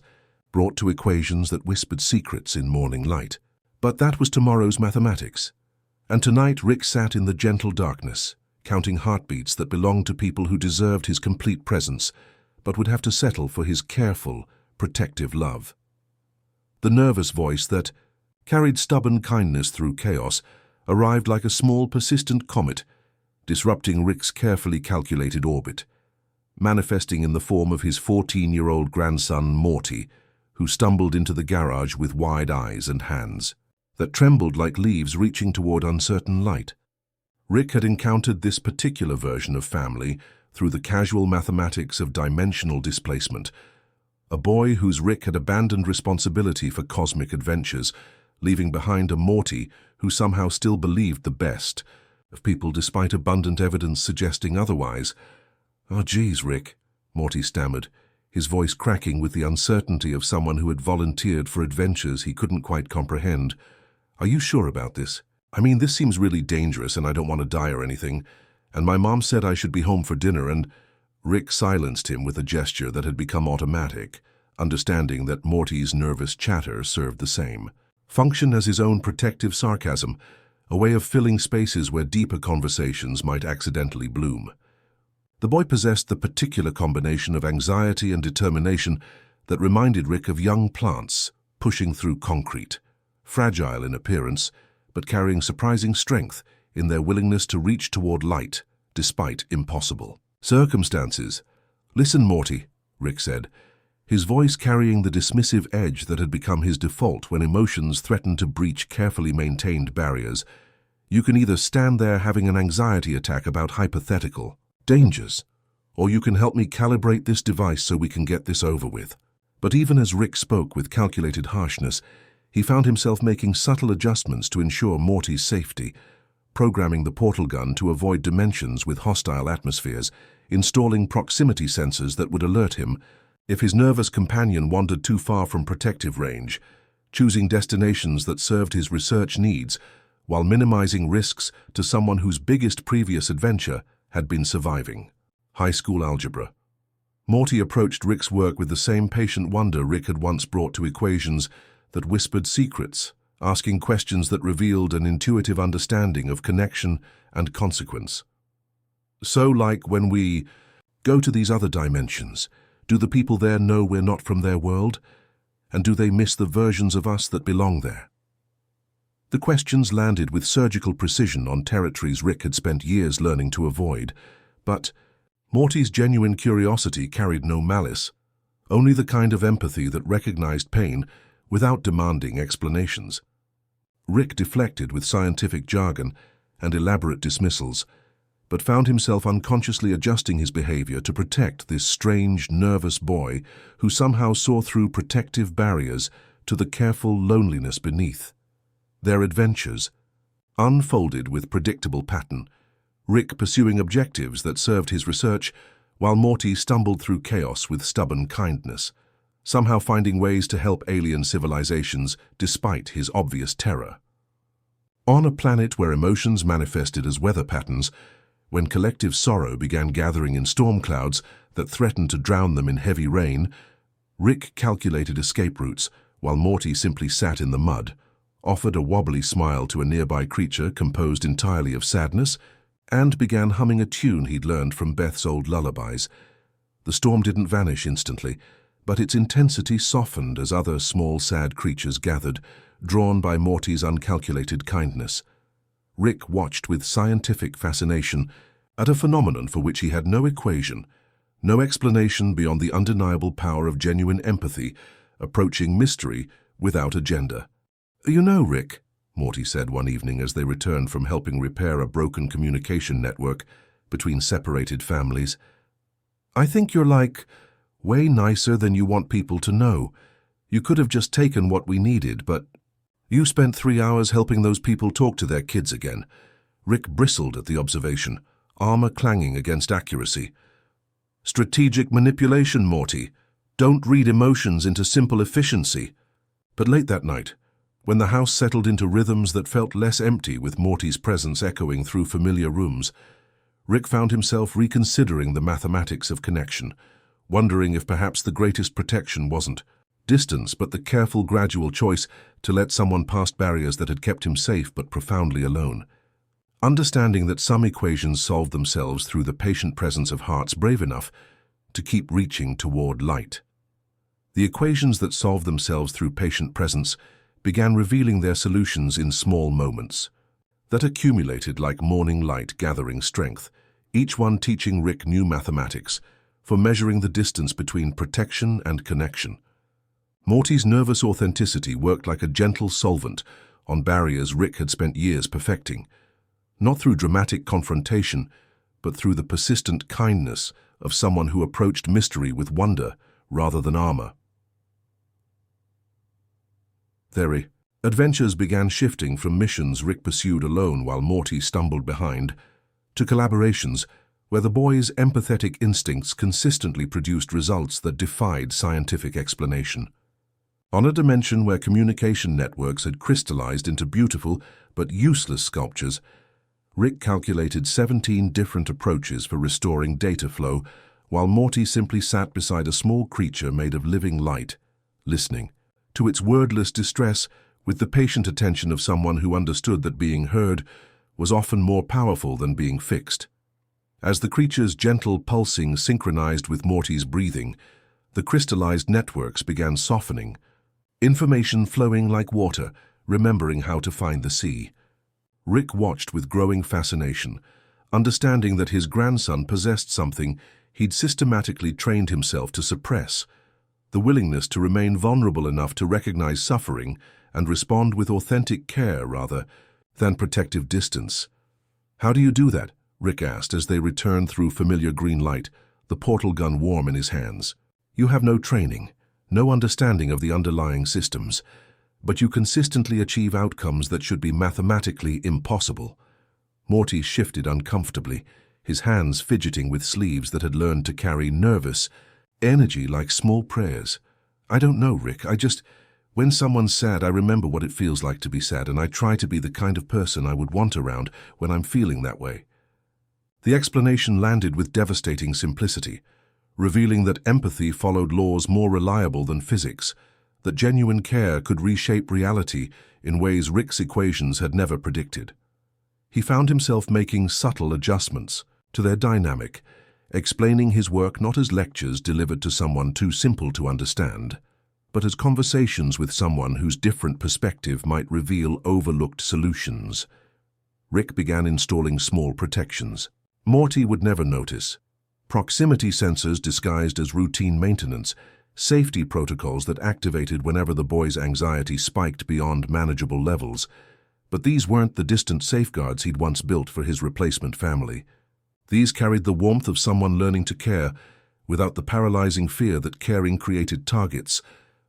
brought to equations that whispered secrets in morning light. But that was tomorrow's mathematics. And tonight Rick sat in the gentle darkness, counting heartbeats that belonged to people who deserved his complete presence, but would have to settle for his careful, protective love. The nervous voice that carried stubborn kindness through chaos arrived like a small, persistent comet, disrupting Rick's carefully calculated orbit, manifesting in the form of his 14-year-old grandson, Morty, who stumbled into the garage with wide eyes and hands that trembled like leaves reaching toward uncertain light. Rick had encountered this particular version of family through the casual mathematics of dimensional displacement, a boy whose Rick had abandoned responsibility for cosmic adventures, leaving behind a Morty who somehow still believed the best of people despite abundant evidence suggesting otherwise. "Oh, geez, Rick," Morty stammered, his voice cracking with the uncertainty of someone who had volunteered for adventures he couldn't quite comprehend. "Are you sure about this? I mean, this seems really dangerous and I don't want to die or anything. And my mom said I should be home for dinner and—" Rick silenced him with a gesture that had become automatic, understanding that Morty's nervous chatter served the same. Functioned as his own protective sarcasm, a way of filling spaces where deeper conversations might accidentally bloom. The boy possessed the particular combination of anxiety and determination that reminded Rick of young plants pushing through concrete, fragile in appearance, but carrying surprising strength in their willingness to reach toward light, despite impossible circumstances. "Listen, Morty," Rick said, his voice carrying the dismissive edge that had become his default when emotions threatened to breach carefully maintained barriers. "You can either stand there having an anxiety attack about hypothetical dangers, or you can help me calibrate this device so we can get this over with." But even as Rick spoke with calculated harshness, he found himself making subtle adjustments to ensure Morty's safety, programming the portal gun to avoid dimensions with hostile atmospheres, installing proximity sensors that would alert him if his nervous companion wandered too far from protective range, choosing destinations that served his research needs while minimizing risks to someone whose biggest previous adventure had been surviving. High school algebra. Morty approached Rick's work with the same patient wonder Rick had once brought to equations that whispered secrets, asking questions that revealed an intuitive understanding of connection and consequence. "So, like, when we go to these other dimensions, do the people there know we're not from their world? And do they miss the versions of us that belong there?" The questions landed with surgical precision on territories Rick had spent years learning to avoid, but Morty's genuine curiosity carried no malice, only the kind of empathy that recognized pain without demanding explanations. Rick deflected with scientific jargon and elaborate dismissals, but found himself unconsciously adjusting his behavior to protect this strange, nervous boy who somehow saw through protective barriers to the careful loneliness beneath. Their adventures unfolded with predictable pattern, Rick pursuing objectives that served his research, while Morty stumbled through chaos with stubborn kindness, somehow finding ways to help alien civilizations despite his obvious terror. On a planet where emotions manifested as weather patterns, when collective sorrow began gathering in storm clouds that threatened to drown them in heavy rain, Rick calculated escape routes while Morty simply sat in the mud, offered a wobbly smile to a nearby creature composed entirely of sadness, and began humming a tune he'd learned from Beth's old lullabies. The storm didn't vanish instantly, but its intensity softened as other small, sad creatures gathered, drawn by Morty's uncalculated kindness. Rick watched with scientific fascination at a phenomenon for which he had no equation, no explanation beyond the undeniable power of genuine empathy, approaching mystery without agenda. "You know, Rick," Morty said one evening as they returned from helping repair a broken communication network between separated families, "I think you're way nicer than you want people to know. You could have just taken what we needed, but you spent 3 hours helping those people talk to their kids again." Rick bristled at the observation, armor clanging against accuracy. "Strategic manipulation, Morty. Don't read emotions into simple efficiency." But late that night, when the house settled into rhythms that felt less empty with Morty's presence echoing through familiar rooms, Rick found himself reconsidering the mathematics of connection, wondering if perhaps the greatest protection wasn't distance, but the careful, gradual choice to let someone past barriers that had kept him safe but profoundly alone. Understanding that some equations solved themselves through the patient presence of hearts brave enough to keep reaching toward light. The equations that solved themselves through patient presence began revealing their solutions in small moments that accumulated like morning light gathering strength, each one teaching Rick new mathematics for measuring the distance between protection and connection. Morty's nervous authenticity worked like a gentle solvent on barriers Rick had spent years perfecting, not through dramatic confrontation, but through the persistent kindness of someone who approached mystery with wonder rather than armor. Their adventures began shifting from missions Rick pursued alone while Morty stumbled behind, to collaborations where the boy's empathetic instincts consistently produced results that defied scientific explanation. On a dimension where communication networks had crystallized into beautiful but useless sculptures, Rick calculated 17 different approaches for restoring data flow, while Morty simply sat beside a small creature made of living light, listening to its wordless distress with the patient attention of someone who understood that being heard was often more powerful than being fixed. As the creature's gentle pulsing synchronized with Morty's breathing, the crystallized networks began softening, information flowing like water, remembering how to find the sea. Rick watched with growing fascination, understanding that his grandson possessed something he'd systematically trained himself to suppress, the willingness to remain vulnerable enough to recognize suffering and respond with authentic care rather than protective distance. "How do you do that?" Rick asked as they returned through familiar green light, the portal gun warm in his hands. "You have no training, no understanding of the underlying systems, but you consistently achieve outcomes that should be mathematically impossible." Morty shifted uncomfortably, his hands fidgeting with sleeves that had learned to carry nervous energy like small prayers. "I don't know, Rick. When someone's sad, I remember what it feels like to be sad, and I try to be the kind of person I would want around when I'm feeling that way." The explanation landed with devastating simplicity, revealing that empathy followed laws more reliable than physics, that genuine care could reshape reality in ways Rick's equations had never predicted. He found himself making subtle adjustments to their dynamic, explaining his work not as lectures delivered to someone too simple to understand, but as conversations with someone whose different perspective might reveal overlooked solutions. Rick began installing small protections Morty would never notice. Proximity sensors disguised as routine maintenance, safety protocols that activated whenever the boy's anxiety spiked beyond manageable levels. But these weren't the distant safeguards he'd once built for his replacement family. These carried the warmth of someone learning to care, without the paralyzing fear that caring created targets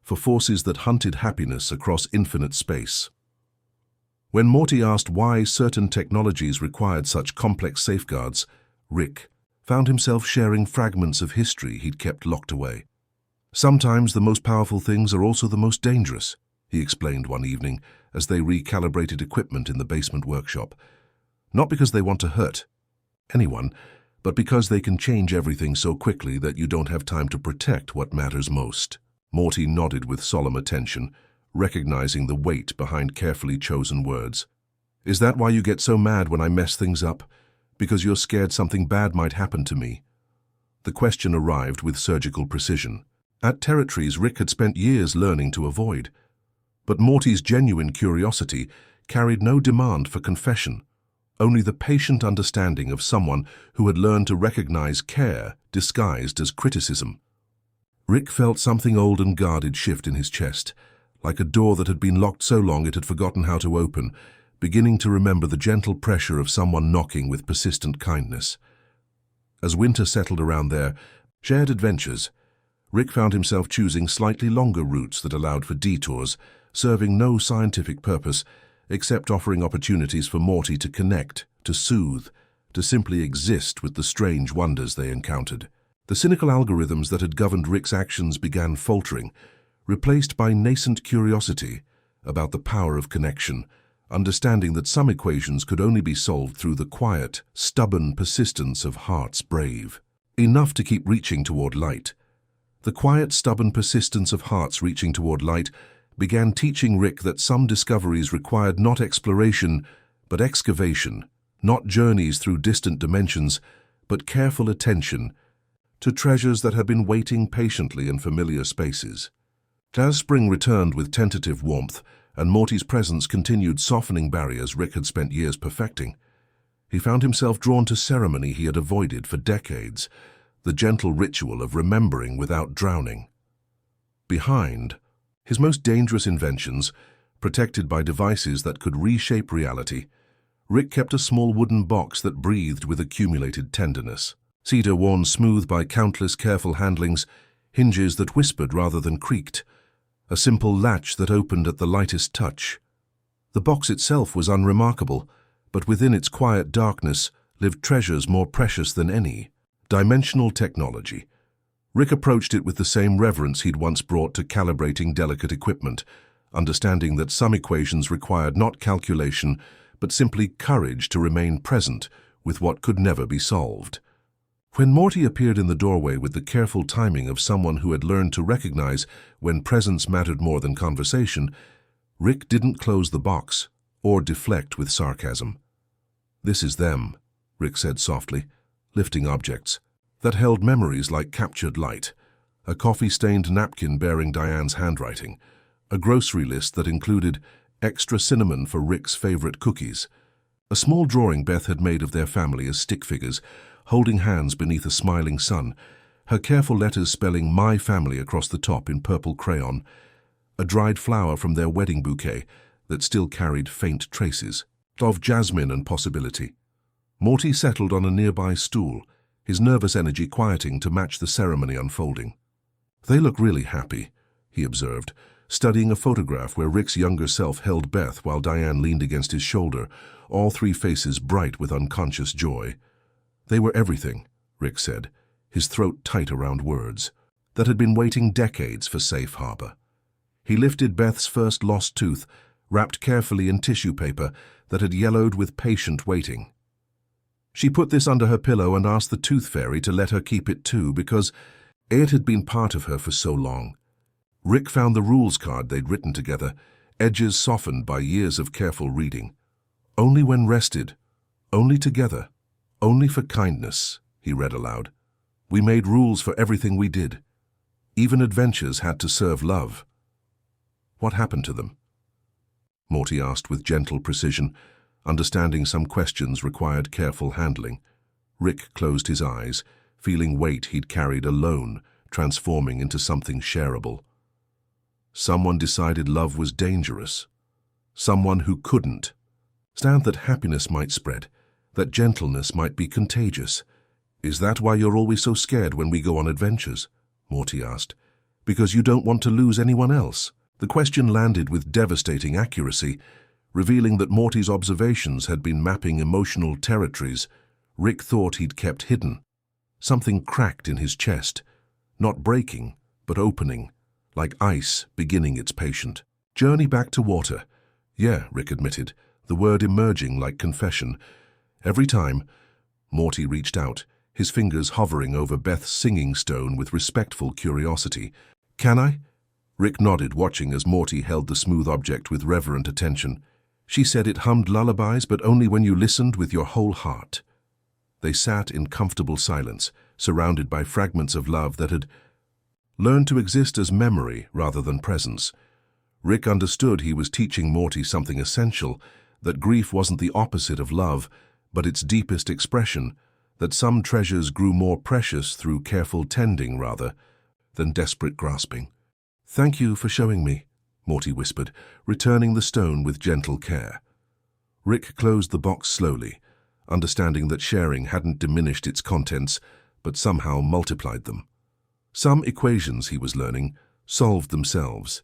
for forces that hunted happiness across infinite space. When Morty asked why certain technologies required such complex safeguards, Rick found himself sharing fragments of history he'd kept locked away. "Sometimes the most powerful things are also the most dangerous," he explained one evening as they recalibrated equipment in the basement workshop. "Not because they want to hurt anyone, but because they can change everything so quickly that you don't have time to protect what matters most." Morty nodded with solemn attention, recognizing the weight behind carefully chosen words. "Is that why you get so mad when I mess things up? Because you're scared something bad might happen to me?" The question arrived with surgical precision, at territories Rick had spent years learning to avoid. But Morty's genuine curiosity carried no demand for confession, only the patient understanding of someone who had learned to recognize care disguised as criticism. Rick felt something old and guarded shift in his chest, like a door that had been locked so long it had forgotten how to open, beginning to remember the gentle pressure of someone knocking with persistent kindness. As winter settled around their shared adventures, Rick found himself choosing slightly longer routes that allowed for detours, serving no scientific purpose except offering opportunities for Morty to connect, to soothe, to simply exist with the strange wonders they encountered. The cynical algorithms that had governed Rick's actions began faltering, replaced by nascent curiosity about the power of connection, understanding that some equations could only be solved through the quiet, stubborn persistence of hearts brave. Enough to keep reaching toward light. The quiet, stubborn persistence of hearts reaching toward light began teaching Rick that some discoveries required not exploration, but excavation, not journeys through distant dimensions, but careful attention to treasures that had been waiting patiently in familiar spaces. As spring returned with tentative warmth, and Morty's presence continued softening barriers Rick had spent years perfecting, he found himself drawn to ceremony he had avoided for decades, the gentle ritual of remembering without drowning. Behind his most dangerous inventions, protected by devices that could reshape reality, Rick kept a small wooden box that breathed with accumulated tenderness. Cedar worn smooth by countless careful handlings, hinges that whispered rather than creaked, a simple latch that opened at the lightest touch. The box itself was unremarkable, but within its quiet darkness lived treasures more precious than any. Dimensional technology. Rick approached it with the same reverence he'd once brought to calibrating delicate equipment, understanding that some equations required not calculation, but simply courage to remain present with what could never be solved. When Morty appeared in the doorway with the careful timing of someone who had learned to recognize when presence mattered more than conversation, Rick didn't close the box or deflect with sarcasm. "This is them," Rick said softly, lifting objects that held memories like captured light, a coffee-stained napkin bearing Diane's handwriting, a grocery list that included extra cinnamon for Rick's favorite cookies, a small drawing Beth had made of their family as stick figures, holding hands beneath a smiling sun, her careful letters spelling "My Family" across the top in purple crayon, a dried flower from their wedding bouquet that still carried faint traces of jasmine and possibility. Morty settled on a nearby stool, his nervous energy quieting to match the ceremony unfolding. "They look really happy," he observed, studying a photograph where Rick's younger self held Beth while Diane leaned against his shoulder, all three faces bright with unconscious joy. "They were everything," Rick said, his throat tight around words, that had been waiting decades for safe harbor. He lifted Beth's first lost tooth, wrapped carefully in tissue paper that had yellowed with patient waiting. She put this under her pillow and asked the tooth fairy to let her keep it too because it had been part of her for so long. Rick found the rules card they'd written together, edges softened by years of careful reading. "Only when rested, only together, only for kindness," he read aloud. "We made rules for everything we did. Even adventures had to serve love." "What happened to them?" Morty asked with gentle precision, understanding some questions required careful handling. Rick closed his eyes, feeling weight he'd carried alone, transforming into something shareable. Someone decided love was dangerous. Someone who couldn't stand that happiness might spread, that gentleness might be contagious. "Is that why you're always so scared when we go on adventures?" Morty asked. "Because you don't want to lose anyone else?" The question landed with devastating accuracy, revealing that Morty's observations had been mapping emotional territories Rick thought he'd kept hidden. Something cracked in his chest, not breaking, but opening, like ice beginning its patient journey back to water. "Yeah," Rick admitted, the word emerging like confession. Every time, Morty reached out, his fingers hovering over Beth's singing stone with respectful curiosity. "Can I?" Rick nodded, watching as Morty held the smooth object with reverent attention. "She said it hummed lullabies, but only when you listened with your whole heart." They sat in comfortable silence, surrounded by fragments of love that had learned to exist as memory rather than presence. Rick understood he was teaching Morty something essential, that grief wasn't the opposite of love, but its deepest expression, that some treasures grew more precious through careful tending rather than desperate grasping. "Thank you for showing me," Morty whispered, returning the stone with gentle care. Rick closed the box slowly, understanding that sharing hadn't diminished its contents, but somehow multiplied them. Some equations, he was learning, solved themselves,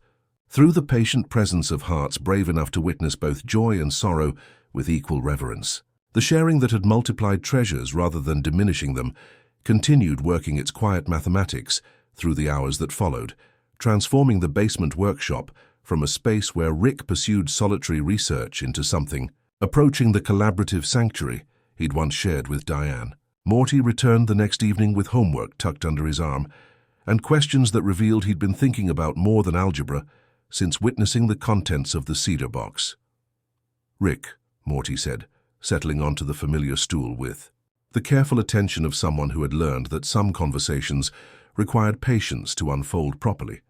through the patient presence of hearts brave enough to witness both joy and sorrow with equal reverence. The sharing that had multiplied treasures rather than diminishing them continued working its quiet mathematics through the hours that followed, transforming the basement workshop from a space where Rick pursued solitary research into something approaching the collaborative sanctuary he'd once shared with Diane. Morty returned the next evening with homework tucked under his arm and questions that revealed he'd been thinking about more than algebra since witnessing the contents of the cedar box. "Rick," Morty said, settling onto the familiar stool with the careful attention of someone who had learned that some conversations required patience to unfold properly.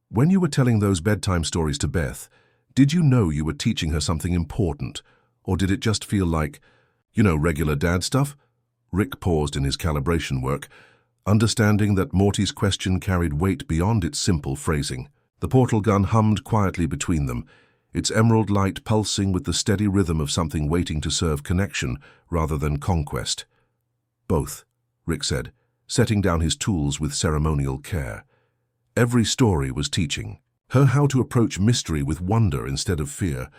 "When you were telling those bedtime stories to Beth, did you know you were teaching her something important, or did it just feel like, regular dad stuff?" Rick paused in his calibration work, understanding that Morty's question carried weight beyond its simple phrasing. The portal gun hummed quietly between them, its emerald light pulsing with the steady rhythm of something waiting to serve connection rather than conquest. "Both," Rick said, setting down his tools with ceremonial care. Every story was teaching her how to approach mystery with wonder instead of fear,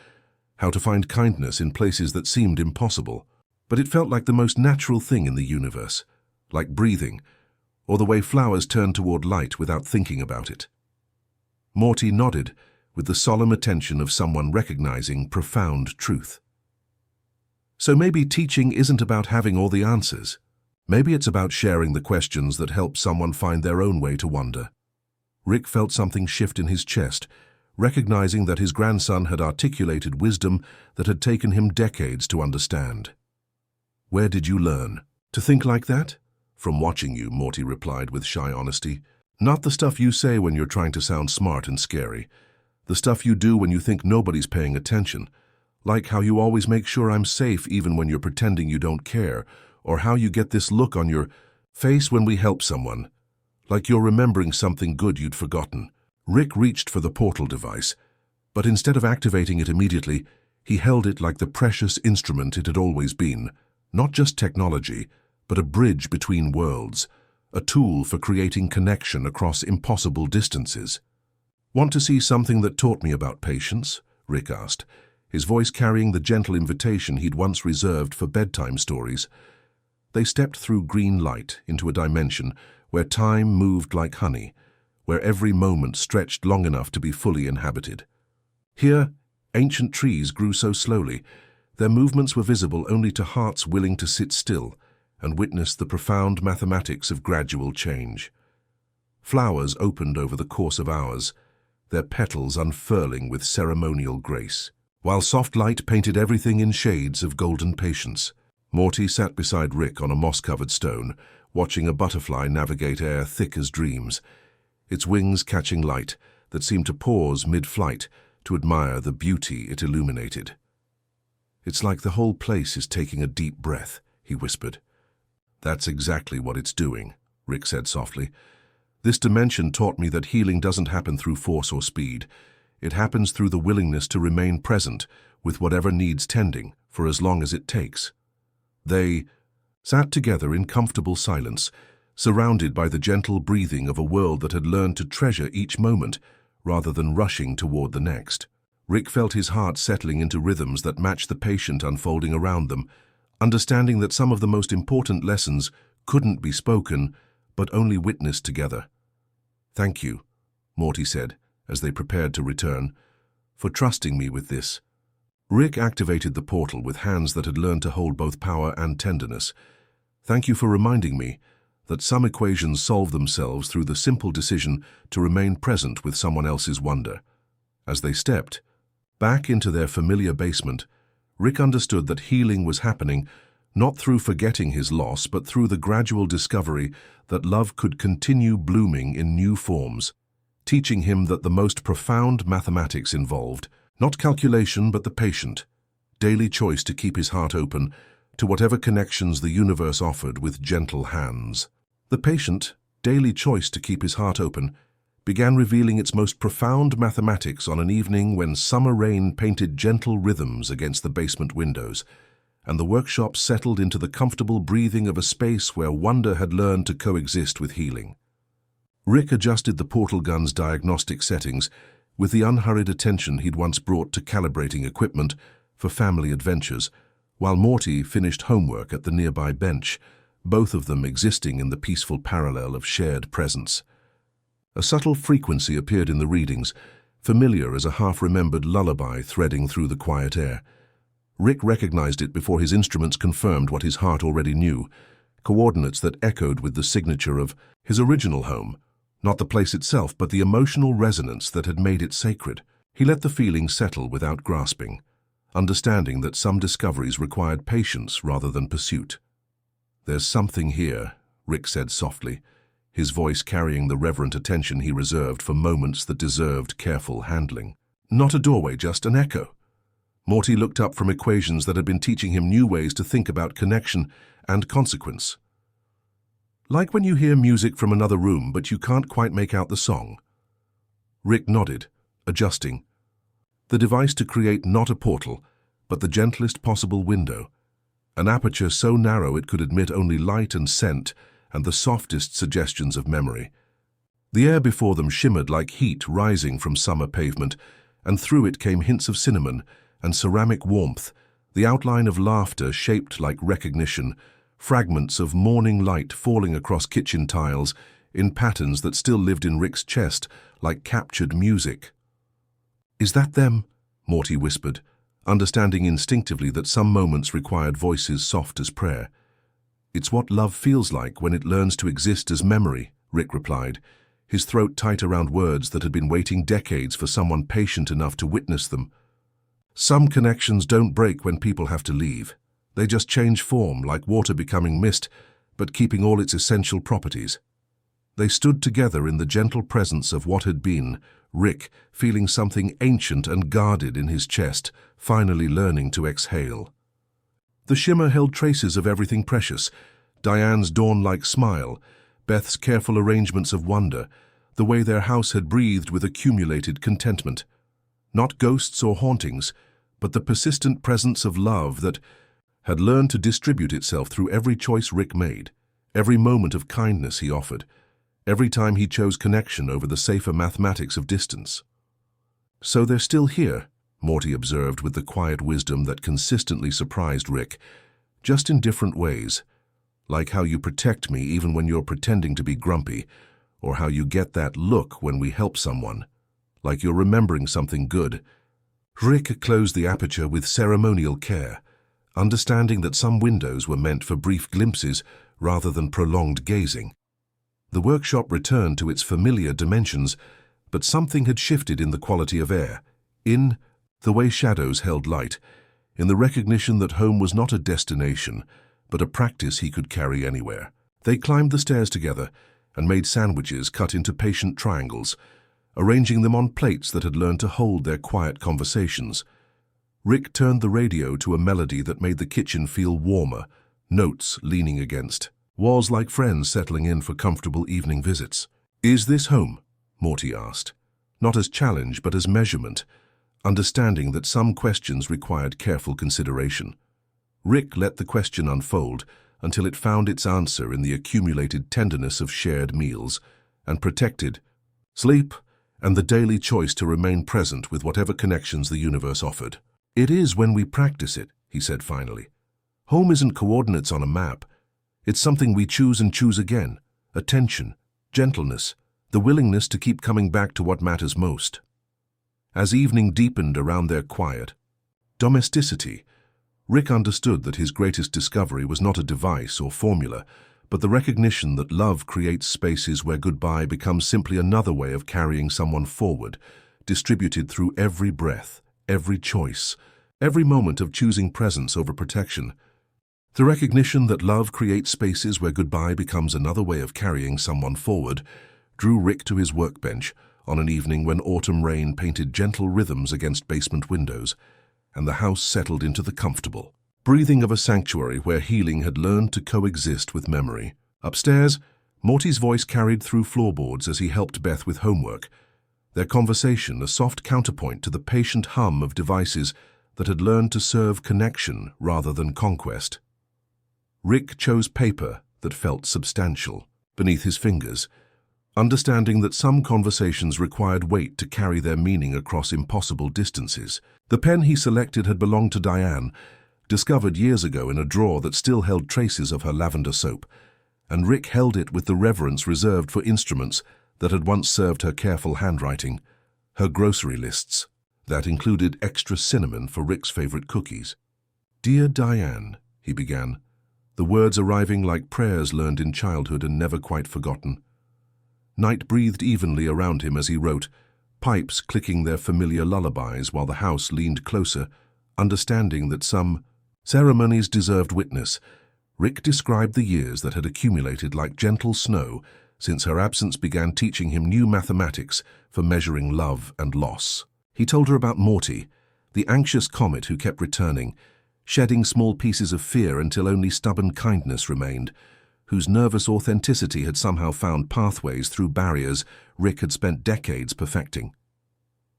how to find kindness in places that seemed impossible. But it felt like the most natural thing in the universe, like breathing, or the way flowers turn toward light without thinking about it. Morty nodded, with the solemn attention of someone recognizing profound truth. So maybe teaching isn't about having all the answers. Maybe it's about sharing the questions that help someone find their own way to wonder. Rick felt something shift in his chest, recognizing that his grandson had articulated wisdom that had taken him decades to understand. "Where did you learn to think like that?" "From watching you," Morty replied with shy honesty. "Not the stuff you say when you're trying to sound smart and scary. The stuff you do when you think nobody's paying attention. Like how you always make sure I'm safe even when you're pretending you don't care, or how you get this look on your face when we help someone. Like you're remembering something good you'd forgotten." Rick reached for the portal device, but instead of activating it immediately, he held it like the precious instrument it had always been. Not just technology, but a bridge between worlds, a tool for creating connection across impossible distances. "Want to see something that taught me about patience?" Rick asked, his voice carrying the gentle invitation he'd once reserved for bedtime stories. They stepped through green light into a dimension where time moved like honey, where every moment stretched long enough to be fully inhabited. Here, ancient trees grew so slowly, their movements were visible only to hearts willing to sit still and witness the profound mathematics of gradual change. Flowers opened over the course of hours, their petals unfurling with ceremonial grace, while soft light painted everything in shades of golden patience. Morty sat beside Rick on a moss-covered stone, watching a butterfly navigate air thick as dreams, its wings catching light that seemed to pause mid-flight to admire the beauty it illuminated. "It's like the whole place is taking a deep breath," he whispered. "That's exactly what it's doing," Rick said softly. "This dimension taught me that healing doesn't happen through force or speed. It happens through the willingness to remain present with whatever needs tending for as long as it takes." They sat together in comfortable silence, surrounded by the gentle breathing of a world that had learned to treasure each moment rather than rushing toward the next. Rick felt his heart settling into rhythms that matched the patient unfolding around them, understanding that some of the most important lessons couldn't be spoken, but only witnessed together. "Thank you," Morty said, as they prepared to return, "for trusting me with this." Rick activated the portal with hands that had learned to hold both power and tenderness. "Thank you for reminding me that some equations solve themselves through the simple decision to remain present with someone else's wonder." As they stepped back into their familiar basement, Rick understood that healing was happening not through forgetting his loss, but through the gradual discovery that love could continue blooming in new forms, teaching him that the most profound mathematics involved, not calculation but the patient, daily choice to keep his heart open to whatever connections the universe offered with gentle hands. The patient, daily choice to keep his heart open, began revealing its most profound mathematics on an evening when summer rain painted gentle rhythms against the basement windows, and the workshop settled into the comfortable breathing of a space where wonder had learned to coexist with healing. Rick adjusted the portal gun's diagnostic settings with the unhurried attention he'd once brought to calibrating equipment for family adventures, while Morty finished homework at the nearby bench, both of them existing in the peaceful parallel of shared presence. A subtle frequency appeared in the readings, familiar as a half-remembered lullaby threading through the quiet air. Rick recognized it before his instruments confirmed what his heart already knew, coordinates that echoed with the signature of his original home, not the place itself, but the emotional resonance that had made it sacred. He let the feeling settle without grasping, understanding that some discoveries required patience rather than pursuit. "There's something here," Rick said softly, his voice carrying the reverent attention he reserved for moments that deserved careful handling. "Not a doorway, just an echo." Morty looked up from equations that had been teaching him new ways to think about connection and consequence. "Like when you hear music from another room but you can't quite make out the song." Rick nodded, adjusting the device to create not a portal, but the gentlest possible window, an aperture so narrow it could admit only light and scent and the softest suggestions of memory. The air before them shimmered like heat rising from summer pavement, and through it came hints of cinnamon and ceramic warmth, the outline of laughter shaped like recognition, fragments of morning light falling across kitchen tiles in patterns that still lived in Rick's chest like captured music. "Is that them?" Morty whispered, understanding instinctively that some moments required voices soft as prayer. "It's what love feels like when it learns to exist as memory," Rick replied, his throat tight around words that had been waiting decades for someone patient enough to witness them. "Some connections don't break when people have to leave. They just change form, like water becoming mist, but keeping all its essential properties." They stood together in the gentle presence of what had been, Rick feeling something ancient and guarded in his chest, finally learning to exhale. The shimmer held traces of everything precious: Diane's dawn-like smile, Beth's careful arrangements of wonder, the way their house had breathed with accumulated contentment. Not ghosts or hauntings, but the persistent presence of love that had learned to distribute itself through every choice Rick made, every moment of kindness he offered, every time he chose connection over the safer mathematics of distance. "So they're still here," Morty observed with the quiet wisdom that consistently surprised Rick, "just in different ways. Like how you protect me even when you're pretending to be grumpy, or how you get that look when we help someone. Like you're remembering something good." Rick closed the aperture with ceremonial care, understanding that some windows were meant for brief glimpses rather than prolonged gazing. The workshop returned to its familiar dimensions, but something had shifted in the quality of air, in the way shadows held light, in the recognition that home was not a destination, but a practice he could carry anywhere. They climbed the stairs together and made sandwiches cut into patient triangles, arranging them on plates that had learned to hold their quiet conversations. Rick turned the radio to a melody that made the kitchen feel warmer, notes leaning against walls like friends settling in for comfortable evening visits. "Is this home?" Morty asked, not as challenge but as measurement, understanding that some questions required careful consideration. Rick let the question unfold until it found its answer in the accumulated tenderness of shared meals and protected sleep and the daily choice to remain present with whatever connections the universe offered. "It is when we practice it," he said finally. "Home isn't coordinates on a map. It's something we choose and choose again. Attention, gentleness, the willingness to keep coming back to what matters most." As evening deepened around their quiet domesticity, Rick understood that his greatest discovery was not a device or formula, but the recognition that love creates spaces where goodbye becomes simply another way of carrying someone forward, distributed through every breath, every choice, every moment of choosing presence over protection. The recognition that love creates spaces where goodbye becomes another way of carrying someone forward drew Rick to his workbench on an evening when autumn rain painted gentle rhythms against basement windows, and the house settled into the comfortable breathing of a sanctuary where healing had learned to coexist with memory. Upstairs, Morty's voice carried through floorboards as he helped Beth with homework, their conversation a soft counterpoint to the patient hum of devices that had learned to serve connection rather than conquest. Rick chose paper that felt substantial beneath his fingers, understanding that some conversations required weight to carry their meaning across impossible distances. The pen he selected had belonged to Diane, discovered years ago in a drawer that still held traces of her lavender soap, and Rick held it with the reverence reserved for instruments that had once served her careful handwriting, her grocery lists, that included extra cinnamon for Rick's favorite cookies. "Dear Diane," he began, the words arriving like prayers learned in childhood and never quite forgotten. Night breathed evenly around him as he wrote, pipes clicking their familiar lullabies while the house leaned closer, understanding that some ceremonies deserved witness. Rick described the years that had accumulated like gentle snow since her absence began teaching him new mathematics for measuring love and loss. He told her about Morty, the anxious comet who kept returning, shedding small pieces of fear until only stubborn kindness remained, whose nervous authenticity had somehow found pathways through barriers Rick had spent decades perfecting.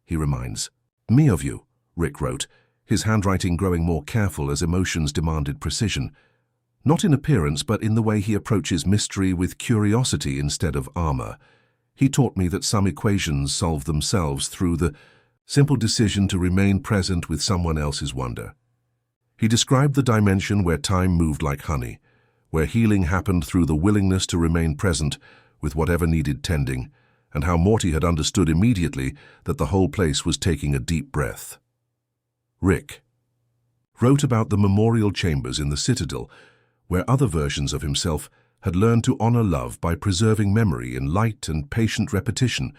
He reminds me of you, Rick wrote, his handwriting growing more careful as emotions demanded precision. Not in appearance, but in the way he approaches mystery with curiosity instead of armor. He taught me that some equations solve themselves through the simple decision to remain present with someone else's wonder. He described the dimension where time moved like honey, where healing happened through the willingness to remain present with whatever needed tending, and how Morty had understood immediately that the whole place was taking a deep breath. Rick wrote about the memorial chambers in the Citadel, where other versions of himself had learned to honor love by preserving memory in light and patient repetition,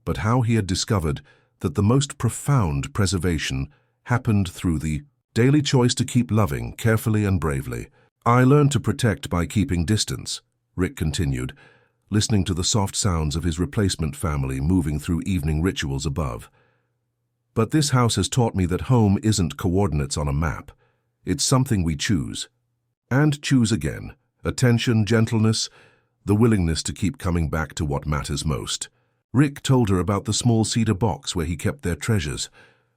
but how he had discovered that the most profound preservation happened through the daily choice to keep loving carefully and bravely. "I learned to protect by keeping distance," Rick continued, listening to the soft sounds of his replacement family moving through evening rituals above. "But this house has taught me that home isn't coordinates on a map. It's something we choose. And choose again. Attention, gentleness, the willingness to keep coming back to what matters most." Rick told her about the small cedar box where he kept their treasures,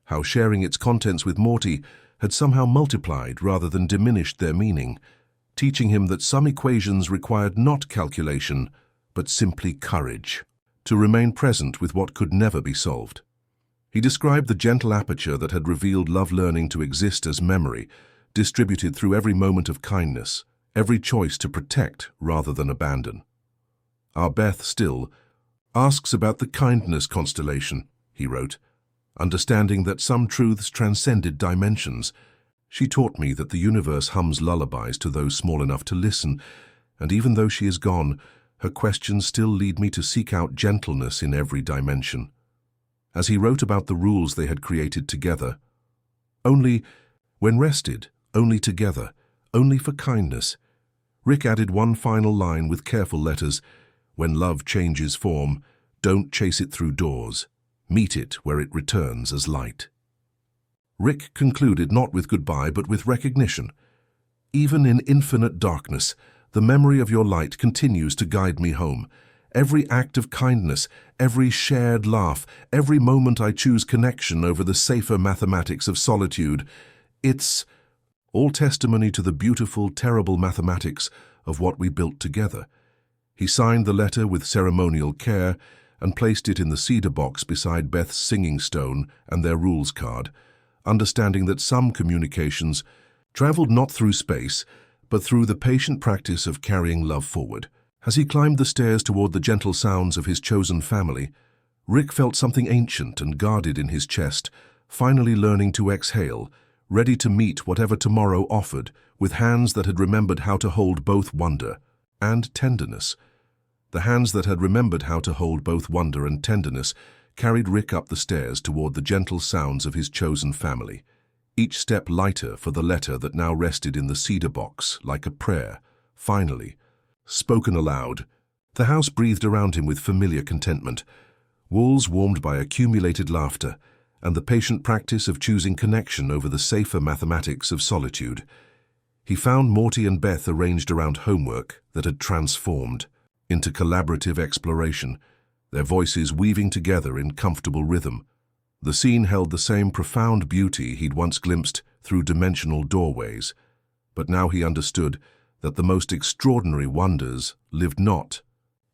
how sharing its contents with Morty had somehow multiplied rather than diminished their meaning, teaching him that some equations required not calculation, but simply courage, to remain present with what could never be solved. He described the gentle aperture that had revealed love learning to exist as memory, distributed through every moment of kindness, every choice to protect rather than abandon. "Our Beth still asks about the kindness constellation," he wrote, understanding that some truths transcended dimensions. "She taught me that the universe hums lullabies to those small enough to listen, and even though she is gone, her questions still lead me to seek out gentleness in every dimension." As he wrote about the rules they had created together, only when rested, only together, only for kindness, Rick added one final line with careful letters: "When love changes form, don't chase it through doors. Meet it where it returns as light." Rick concluded not with goodbye but with recognition. "Even in infinite darkness, the memory of your light continues to guide me home. Every act of kindness, every shared laugh, every moment I choose connection over the safer mathematics of solitude, it's all testimony to the beautiful, terrible mathematics of what we built together. He signed the letter with ceremonial care and placed it in the cedar box beside Beth's singing stone and their rules card, understanding that some communications traveled not through space, but through the patient practice of carrying love forward. As he climbed the stairs toward the gentle sounds of his chosen family, Rick felt something ancient and guarded in his chest, finally learning to exhale, ready to meet whatever tomorrow offered, with hands that had remembered how to hold both wonder and tenderness. The hands that had remembered how to hold both wonder and tenderness carried Rick up the stairs toward the gentle sounds of his chosen family, each step lighter for the letter that now rested in the cedar box like a prayer, finally, spoken aloud. The house breathed around him with familiar contentment, walls warmed by accumulated laughter, and the patient practice of choosing connection over the safer mathematics of solitude. He found Morty and Beth arranged around homework that had transformed into collaborative exploration, their voices weaving together in comfortable rhythm. The scene held the same profound beauty he'd once glimpsed through dimensional doorways, but now he understood that the most extraordinary wonders lived not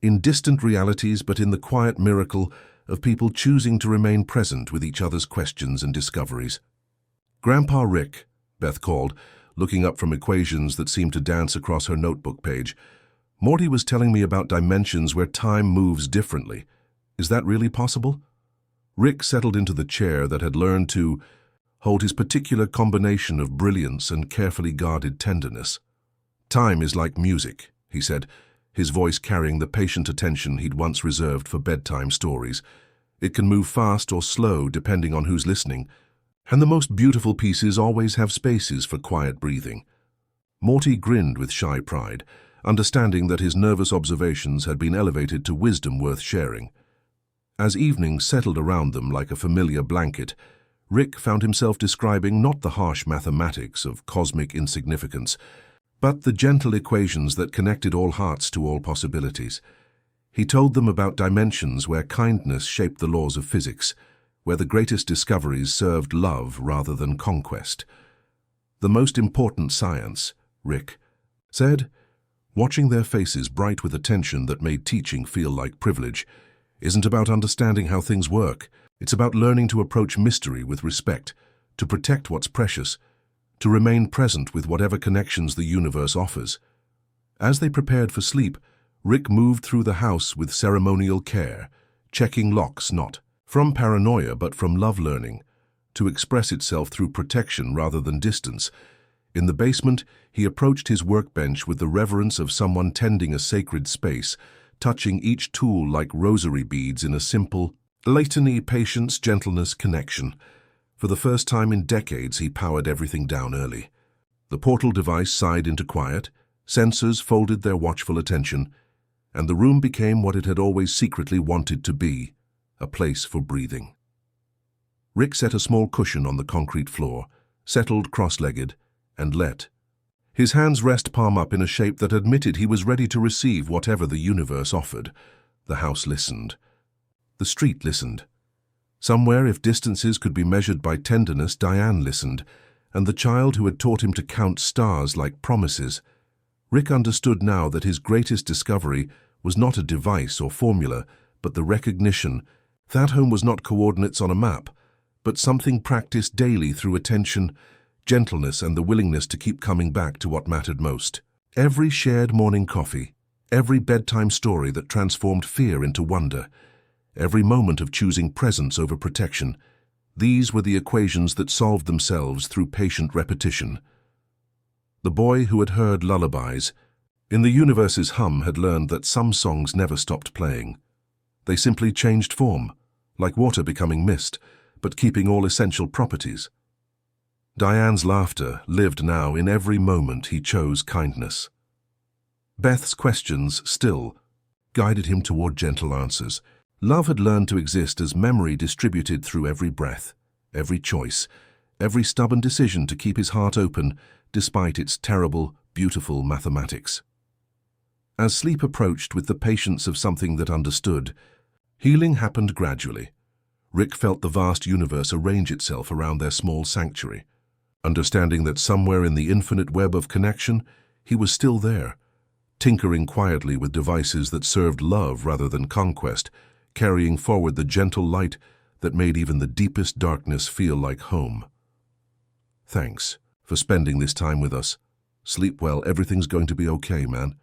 in distant realities but in the quiet miracle of people choosing to remain present with each other's questions and discoveries. "Grandpa Rick," Beth called, looking up from equations that seemed to dance across her notebook page. "Morty was telling me about dimensions where time moves differently. Is that really possible?" Rick settled into the chair that had learned to hold his particular combination of brilliance and carefully guarded tenderness. "Time is like music," he said, his voice carrying the patient attention he'd once reserved for bedtime stories. "It can move fast or slow depending on who's listening, and the most beautiful pieces always have spaces for quiet breathing." Morty grinned with shy pride, understanding that his nervous observations had been elevated to wisdom worth sharing. As evening settled around them like a familiar blanket, Rick found himself describing not the harsh mathematics of cosmic insignificance, but the gentle equations that connected all hearts to all possibilities. He told them about dimensions where kindness shaped the laws of physics, where the greatest discoveries served love rather than conquest. "The most important science," Rick said, watching their faces bright with attention that made teaching feel like privilege, "isn't about understanding how things work. It's about learning to approach mystery with respect, to protect what's precious, to remain present with whatever connections the universe offers." As they prepared for sleep, Rick moved through the house with ceremonial care, checking locks not from paranoia but from love learning, to express itself through protection rather than distance. In the basement, he approached his workbench with the reverence of someone tending a sacred space, touching each tool like rosary beads in a simple litany, patience, gentleness, connection. For the first time in decades, he powered everything down early. The portal device sighed into quiet, sensors folded their watchful attention, and the room became what it had always secretly wanted to be, a place for breathing. Rick set a small cushion on the concrete floor, settled cross-legged, and let his hands rest palm up in a shape that admitted he was ready to receive whatever the universe offered. The house listened. The street listened. Somewhere, if distances could be measured by tenderness, Diane listened, and the child who had taught him to count stars like promises. Rick understood now that his greatest discovery was not a device or formula, but the recognition that home was not coordinates on a map, but something practiced daily through attention, gentleness, and the willingness to keep coming back to what mattered most. Every shared morning coffee, every bedtime story that transformed fear into wonder, every moment of choosing presence over protection, these were the equations that solved themselves through patient repetition. The boy who had heard lullabies in the universe's hum had learned that some songs never stopped playing. They simply changed form, like water becoming mist, but keeping all essential properties. Diane's laughter lived now in every moment he chose kindness. Beth's questions still guided him toward gentle answers. Love had learned to exist as memory distributed through every breath, every choice, every stubborn decision to keep his heart open despite its terrible, beautiful mathematics. As sleep approached with the patience of something that understood, healing happened gradually. Rick felt the vast universe arrange itself around their small sanctuary. understanding that somewhere in the infinite web of connection, he was still there, tinkering quietly with devices that served love rather than conquest, carrying forward the gentle light that made even the deepest darkness feel like home. Thanks for spending this time with us. Sleep well, everything's going to be okay, man.